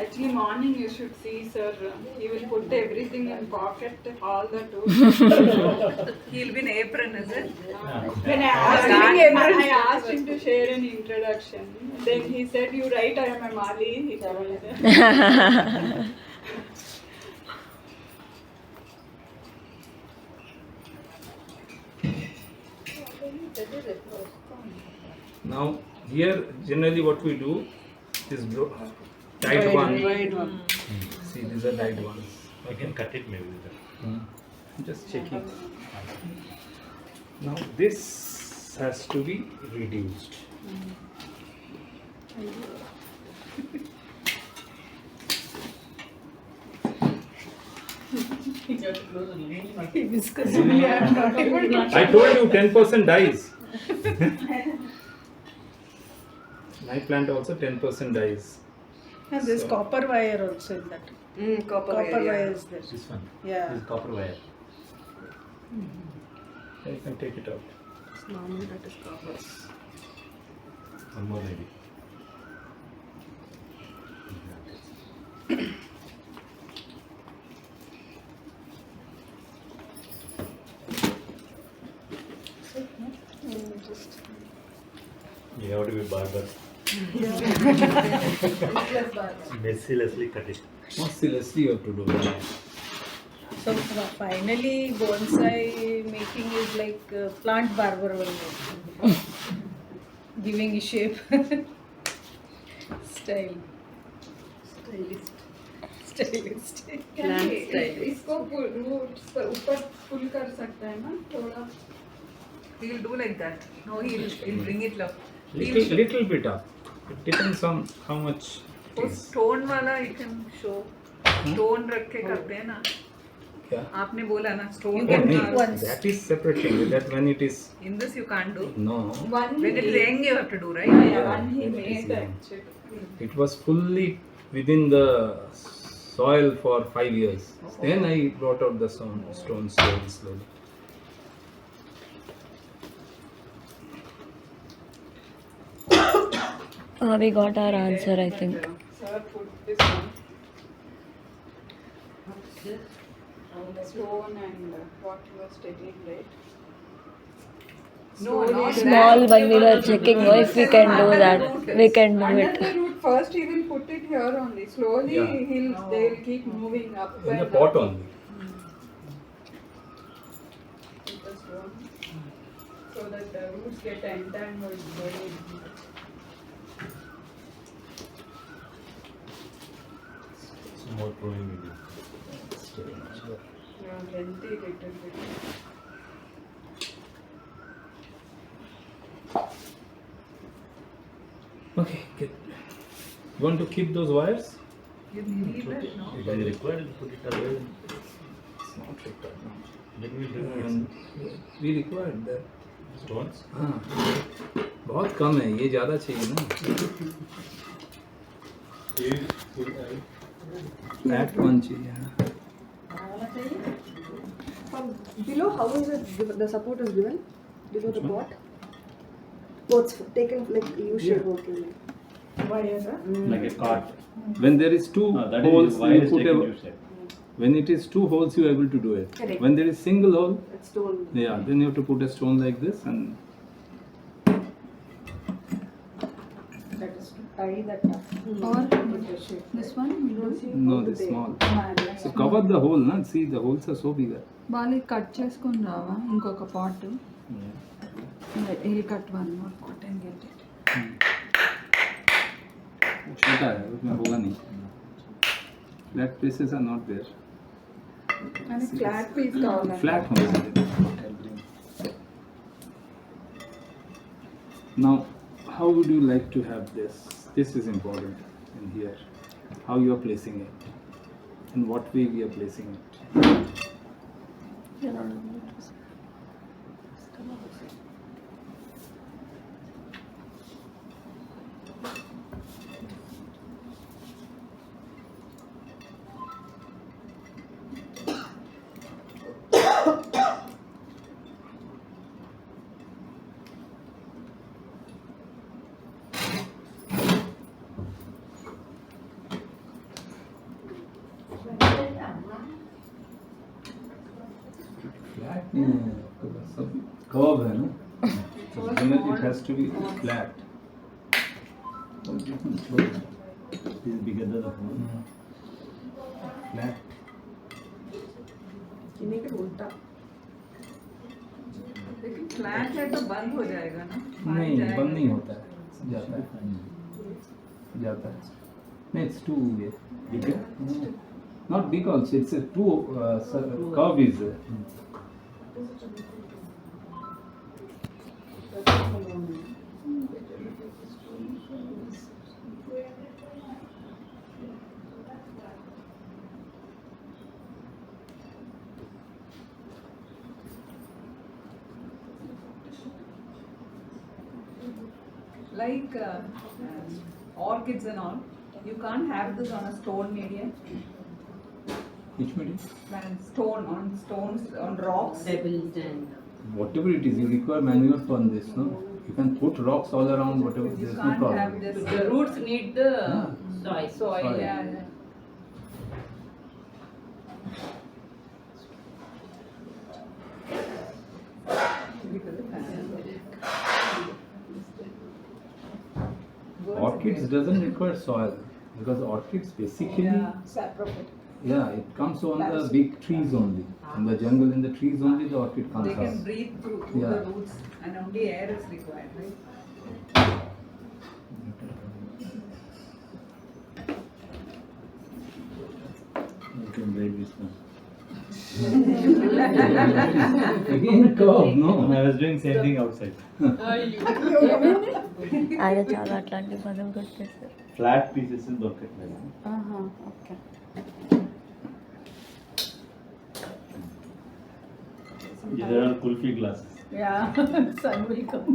Actually, morning you should see, sir. He will put everything in pocket, all the tools. He'll be in apron, is it? When I asked him to share an introduction, then he said, "You write, I am a Mali." He told me. Now here generally what we do is dyed one. See, these are dyed ones. I can cut it maybe with that. Just check it. Now this has to be reduced. I told you 10% dies. My plant also 10% dies. And there's So- copper wire also in that. Copper Copper wire. wire is there. This one. Yeah. This is copper wire. Yeah, you can take it out. Normally that is copper. One more maybe. You have to be barber. Mercilessly cut it. Mercilessly you have to do it. So finally, bonsai making is like plant barber only. Giving a shape. Style. Stylist. Plant style. इसको roots पर ऊपर pull कर सकता है ना थोड़ा. He'll do like that. No, he'll bring it low. Little bit up. It depends on how much it वो is. stone वाला you can show. Stone रख के करते हैं ना. Yeah. आपने बोला ना stone. Oh, can no, be- once. that is separate thing. That when it is In this you can't do. no, One When it is young you have to do, right? yeah, one he that made is young. actually. It was fully within the soil for 5 years. Then I brought out the stone slowly. We got our answer, I think. Sir, put this one. Stone and what you was taking, right? No, not Small that. one we were checking if we can do that. We can do Under it. the root, first he will put it here only. Slowly Yeah. they will keep moving up. In the and pot up. only. With the stone. So that the roots get entangled very. Some more pruning maybe. Lengthy little bit. Okay, good. You want to keep those wires? You need that, no? If it is required, put it away. It's not required now. Then we do And we required that. stones. हाँ, बहुत कम है, ये ज़्यादा चाहिए ना. That one चाहिए. हाँ. Below, how is it given? The support is given below the pot. Oh, it's taken like U shape. Okay. Like a cart. When there is two That holes, is wire you is put taken a. you said. When it is two holes, you are able to do it. Correct. When there is single hole, It's stone. yeah, then you have to put a stone like this and. That is to tie that up. Or this one will do. No, this small. So cover the hole, na? See, the holes are so big. వాళ్ళకి cut చేసుకొని రావా ఇంకొక pot he'll cut one more pot and get it. छोटा है, उसमें होगा नहीं. Flat pieces are not there. And a flat piece కావాలండి. Flat one. Now, how would you like to have this? This is important in here. How you are placing it, and what way we are placing it. Flat, some curve, है ना? So generally it has to be flat. This is bigger than the phone. Flat. You make it उल्टा. लेकिन flat है तो बंद हो जाएगा ना? नहीं, बंद नहीं होता है, जाता है, जाता है. No, it's too big. Not big also. It's a too curve is. Like orchids and all, you can't have this on a stone medium. Which medium? Plant stone on stones on rocks. Whatever it is, you require manure for this, no? You can put rocks all around, whatever. You There's no can't problem. have this. The roots need the soil. Soil. Yeah. Orchids doesn't require soil because orchids basically, yeah, it comes on the big trees only. In the jungle, in the trees only, the orchid comes They can out. breathe through Yeah. the roots, and only air is required, right? You can write this one. Again, curve, no? I was doing same thing outside. ఆయన చాలా అట్లాంటి పదం కొట్టేస్తారు. Flat pieces in దొరకట్లేదు. Okay. These are all kulfi glasses. Yeah, sun will come.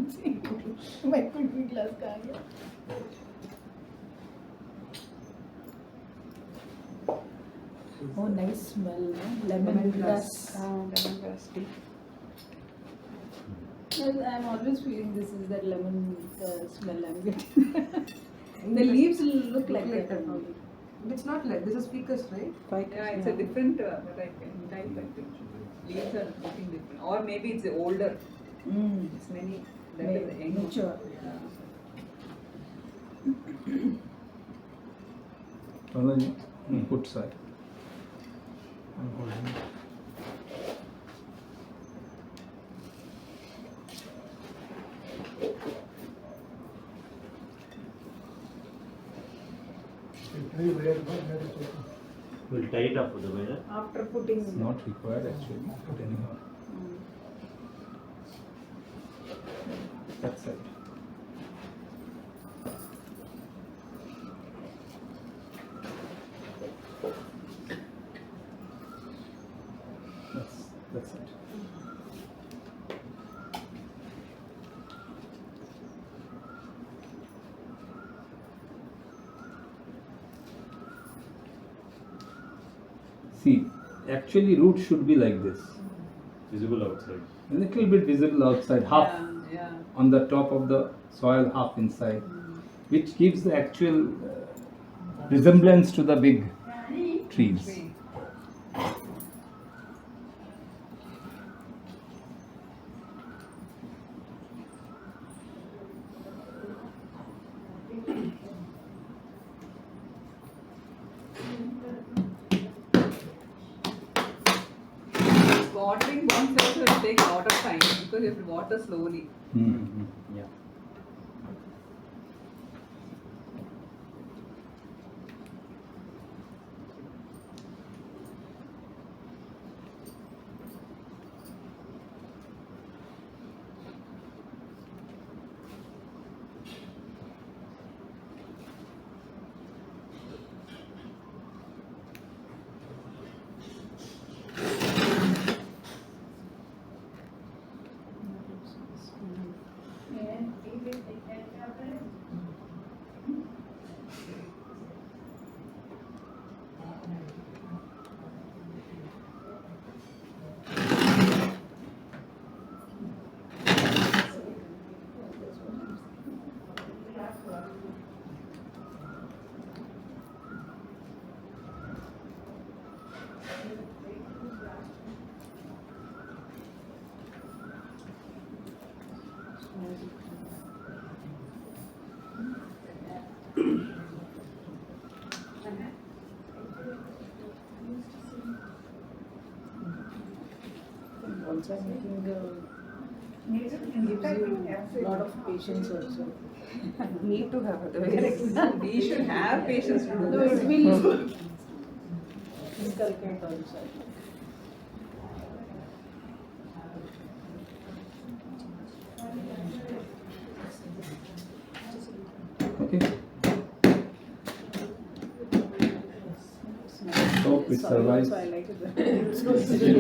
My kulfi glass ka gaya. Oh, nice smell, no? Lemongrass. Lemongrass tea. Well, I'm always feeling this is that lemon smell I'm getting. The leaves look like that. It's not like this is ficus, right? Yeah, it's a different type, I think. Leaves are looking different, or maybe it's older. It's many. That is young. Mature. Put side. We'll tie it up with the wire. After putting. It's not required actually, but anyhow. That's it. That's it. See, actually root should be like this. Visible outside. A little bit visible outside, half Yeah. on the top of the soil, half inside, which gives the actual resemblance to the big trees. Tree. Watering bonsai will take a lot of time because you have to water slowly. Yeah. Bonsai making gives you a lot of patience also. Need to have otherwise. We should have patience to do No, this. it will inculcate also. Okay. Hope it survives. So I like it.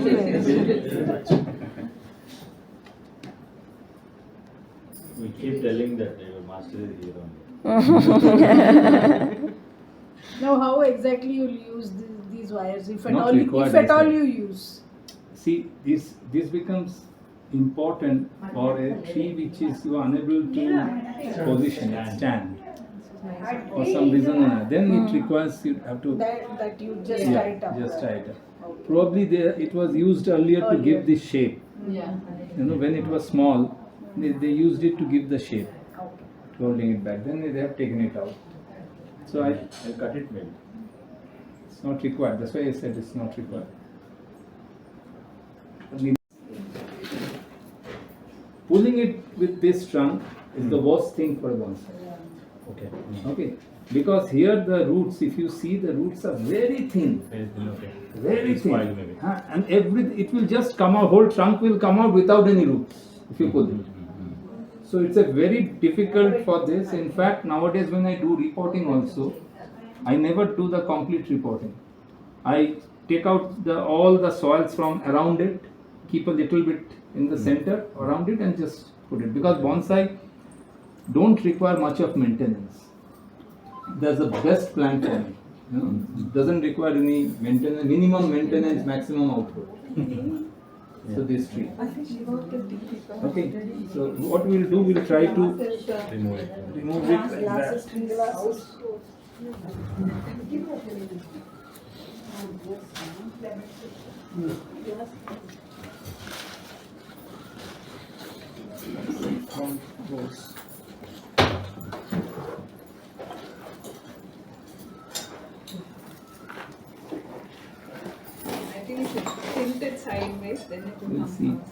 We keep telling that your master is here only. Now, how exactly you'll use these wires, if at Not all, required if at this all time. you use? See, this becomes important for a tree which is you are unable to position, stand. For some reason or another. Then it requires you have to That you just tie it up. just tie it up. Probably it was used earlier to give this shape. Yeah. You know, when it was small, they used it to give the shape, Okay. holding it back. Then they have taken it out. So I cut it maybe. it's not required. That's why I said it's not required. Pulling it with this trunk is the worst thing for a bonsai. Okay. Okay, because here the roots, if you see, the roots are very thin. Okay. Very It's spoiled thin. maybe. And it will just come out, whole trunk will come out without any roots if you pull it. So it's a very difficult for this. In fact, nowadays when I do repotting also, I never do the complete repotting. I take out all the soils from around it, keep a little bit in the center around it and just put it. Because bonsai don't require much of maintenance. That's the best plant for me. You know, it doesn't require any maintenance, minimum maintenance, maximum output. So this tree. Okay, so what we'll do, we'll try to remove it like that. Goes. I think if it's tilted sideways, then it will We'll come see. out.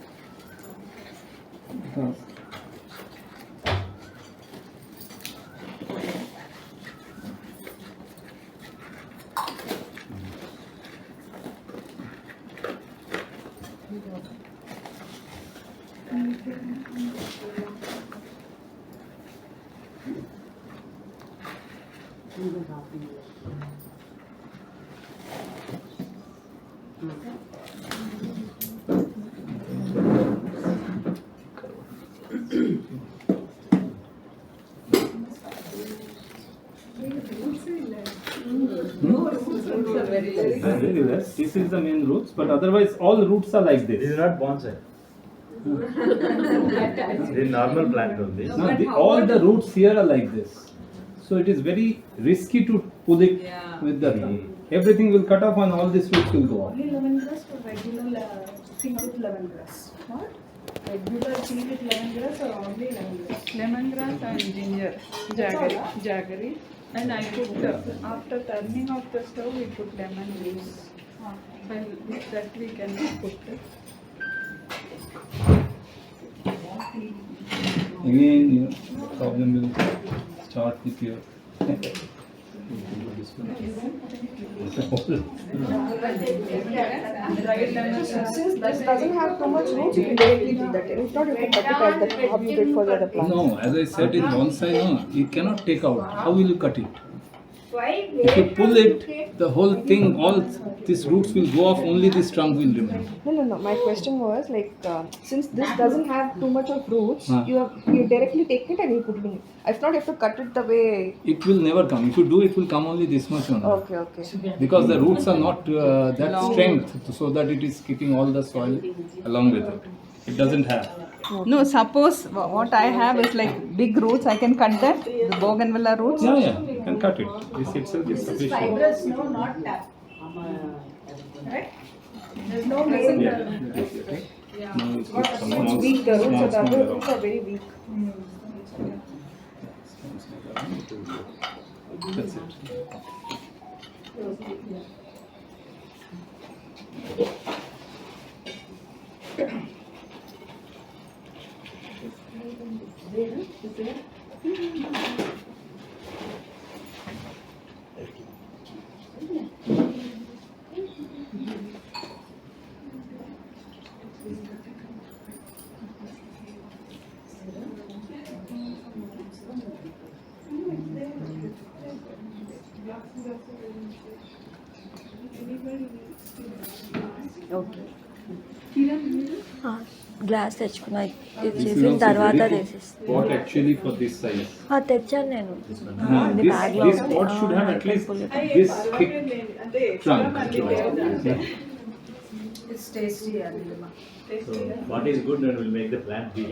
Because very less. This is the main roots, but otherwise all roots are like This this. is not bonsai. This is normal plant only. No, all the roots here are like this. So it is very risky to pull it Yeah. with the trunk. Everything will cut off and all these roots will go off. Only lemongrass or regular tea with lemongrass? What? Regular tea with lemongrass or only lemongrass? Lemongrass and ginger, jaggery. And I put, after turning off the stove, we put lemon juice. And with that we can put it. Again, your problem will start with your Dried lemon juice. Since this doesn't have too much roots, you can directly do that. If not, you can cut it as the how you did for the other plants. No, as I said in bonsai, no, you cannot take out. How will you cut it? If you pull it, the whole thing, all these roots will go off, only this trunk will remain. No. My question was like, since this doesn't have too much of roots, Huh. you directly take it and you put it in. If not, you have to cut it the way. It will never come. If you do, it will come only this much only. Okay. Because the roots are not that strength, so that it is keeping all the soil along with it. It doesn't have. No, suppose what I have is like big roots, I can cut that, the bougainvillea roots. Yeah, you can cut it. This itself is sufficient. Fibrous, no, not tap. Right? There's no main. Yeah. Now it's good. It's weak, the roots, the other roots are very weak. That's it. Okay glass తెచ్చుకున్నా ఇది చేసిన తర్వాత తెచ్చేస్తాను. Pot actually for this size. తెచ్చాను నేను ఇది This, బ్యాగ్లో this pot should have at least this thick trunk. It's tasty. So what is good and will make the plant big.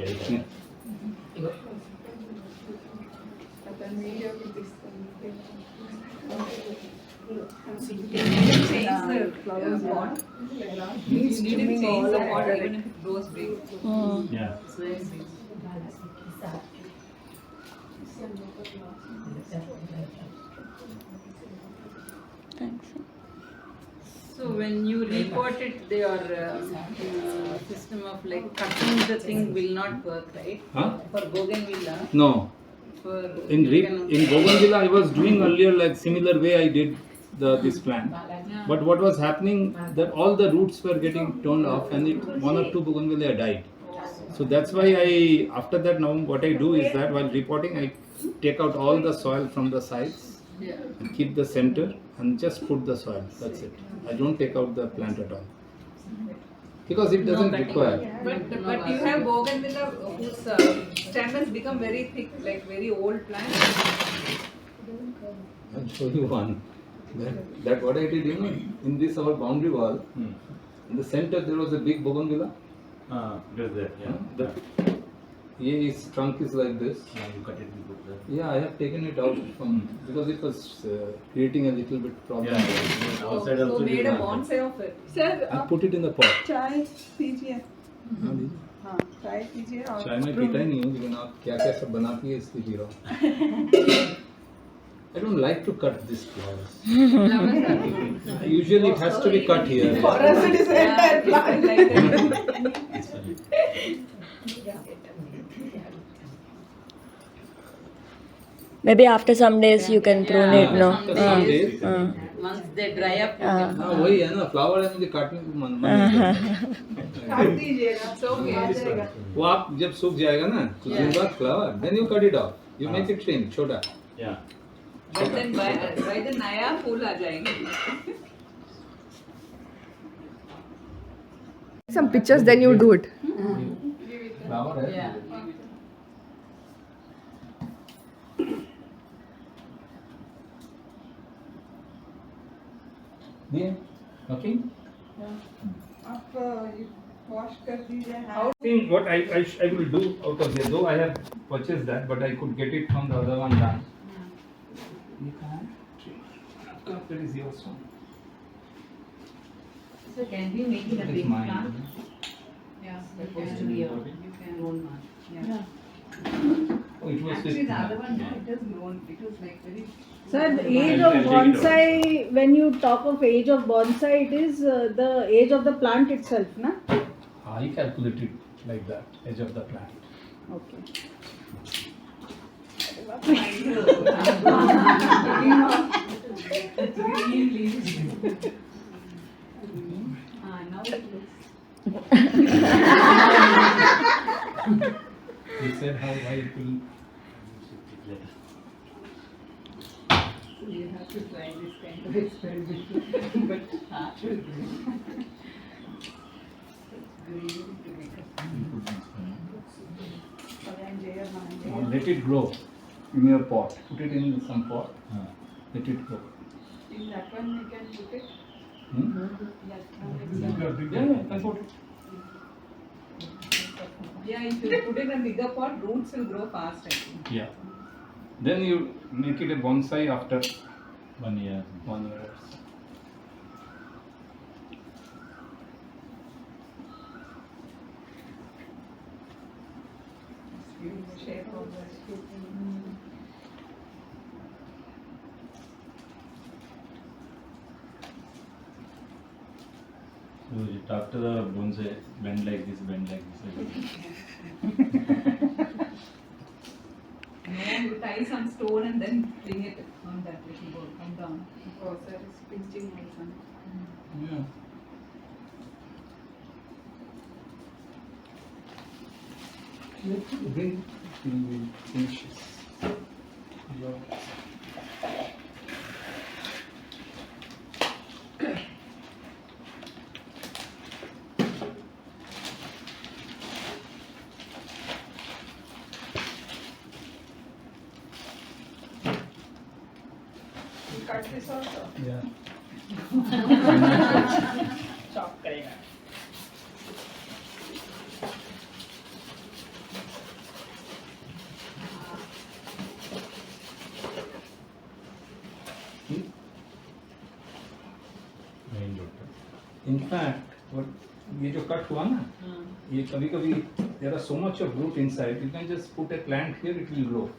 Change the flower pot. Needs to change the pot even if it grows big. Yeah. Thanks. So when you report it, your system of like cutting the thing will not work, right? Huh? For bougainvillea. No. For In Bougainvillea, I was doing earlier like similar way I did this plant. Yeah. But what was happening that all the roots were getting turned off and one or two Bougainvillea died. So that's why after that now what I do is that while repotting I take out all the soil from the sides Yeah. and keep the center and just put the soil. That's it. I don't take out the plant at all. Because it doesn't require. But you have bougainvillea whose stem has become very thick, like very old plant. I'll show you one. That what I did, in this our boundary wall, in the center there was a big bougainvillea. Just that, yeah. His trunk is like this. Yeah, you cut it and put that. Yeah, I have taken it out from because it was creating a little bit problem. Yeah. Outside So also made you a can- bonsai of it. Sir, I put it in the pot. try कीजिए. हाँ, try कीजिए और चाय में पीता ही नहीं हूँ लेकिन आप क्या क्या सब बनाती है इसलिए पी रहा हूँ. I don't like to cut these flowers. Usually it has to be cut here. for us it is an entire plant. Like that. It's funny. Maybe after some days you can prune it, no? After some days. Once they dry up, you हाँ. can. हाँ वही है ना flower है मुझे काटने को मन नहीं काट दीजिएगा. So okay, आ जाएगा. वो आप जब सूख जाएगा ना कुछ दिन बाद flower then you cut it off. You make it thin छोटा. Yeah. But then by the नया फूल आ जाएंगे. Some pictures, then you do it. Flower है. Yeah. Yeah. Okay. आप wash कर दीजिए. Think what I will do out of here, though I have purchased that, but I could get it from the other one done. Where is yours one? So can we make it a That is big mine. plant? Yeah, Supposed to be a, you can own one. Yeah. Oh, it was Actually, with the other one, it has grown. It was like very. Sir, the age I'll of take it bonsai, when you talk of age of bonsai, it is the age of the plant itself, na? I calculated like that, edge of the plant. Okay. Green leaves. Now it looks. He said how why it will. You have to try this kind of experiment. But hard to do. Green to make a Now let it grow in your pot. Put it in some pot. Let it grow. In that one you can put it. Hmm? That Yeah, one. you can put it. Yeah, if you put it in a bigger pot, roots will grow fast, I think. Yeah. Then you make it a bonsai after 1 year. 1 year. shape of the So you talk to the bonsai, bend like this, bend like this. No, you tie some stone and then bring it on that little board, come down. Oh, sir is pinching my son. Yeah. Bring the inches. You cut this also. Yeah. Chop करेगा. Main road. In fact, ये जो cut हुआ ना, ये कभी कभी there are so much of root inside. You can just put a plant here, it will grow.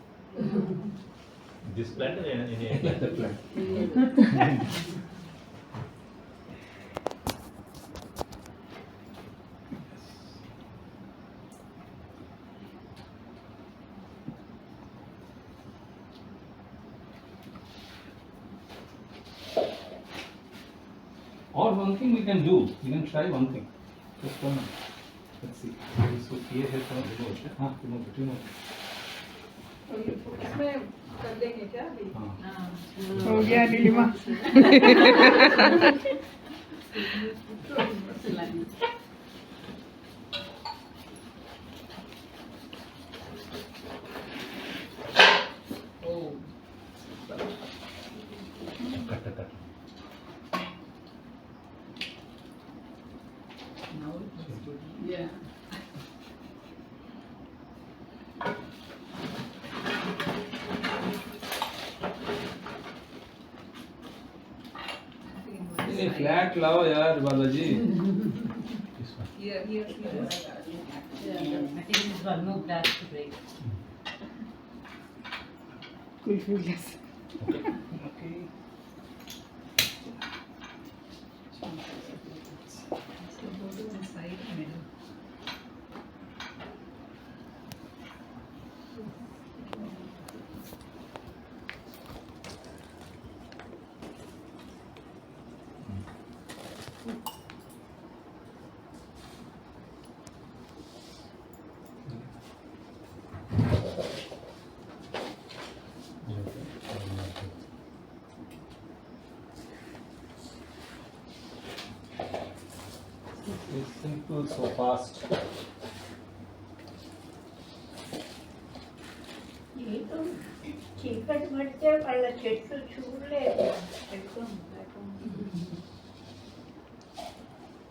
This plant or any The plant. Or one thing we can do, we can try one thing. Just one. Let's see. So here है तो remove it. हाँ, remove it, remove it. इसमें कर देंगे क्या अभी? हाँ. हो गया Nilima. Oh. cut. Now it looks good. Yeah. ये फ्लैट लाओ यार Balaji. Here, here, here. I think this one more black to break. Yes. Okay. So go to one side, middle. It's simple, so fast. చీకటి పడితే వాళ్ళ చెట్లు చూడలేదు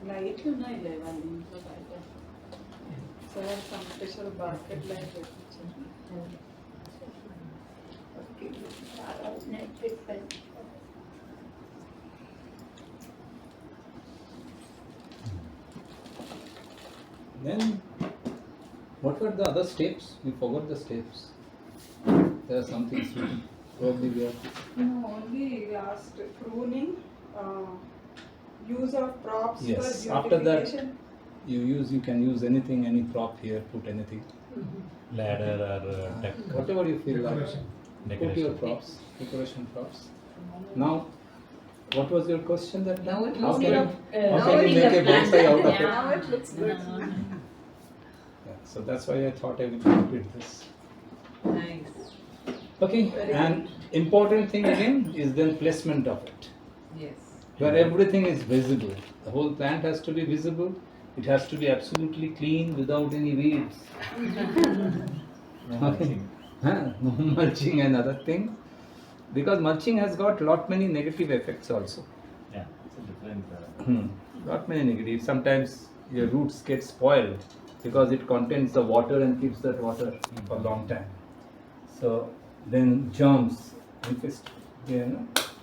లైట్లు ఉన్నాయి లే వాళ్ళ ఇంట్లో బయట. Sir some special basket light పెట్టించారు. Then, what were the other steps? We forgot the steps. There are some things we probably we have. No, only last pruning, use of props Yes, for after that- beautification. You can use anything, any prop here, put anything. Ladder or deck. Whatever you feel like. Decoration. Put your Decoration. props, decoration props. Now, what was your question that Now it how looks can, good. how Now can it you make a looks bonsai out of yeah. it? Now it looks good. Yeah, so that's why I thought I would repeat this. Nice. Okay, Very and important thing again is then placement of it. Yes. Where everything is visible. The whole plant has to be visible. It has to be absolutely clean without any weeds. No mulching. No mulching and other things. Because mulching has got lot many negative effects also. Yeah, it's a different. Lot many negative. Sometimes your roots get spoiled because it contains the water and keeps that water for a long time. So then germs,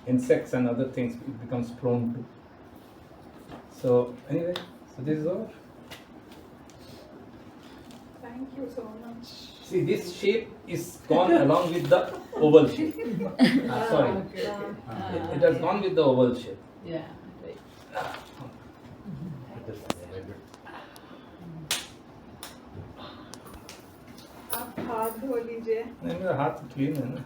insects and other things it becomes prone to. So anyway, so this is all. Thank you. so much. See, this shape is gone along with the oval shape. Sorry. It has gone with the oval shape. Yeah, right. आप हाथ धो लीजिए. नहीं, मेरा हाथ clean है ना.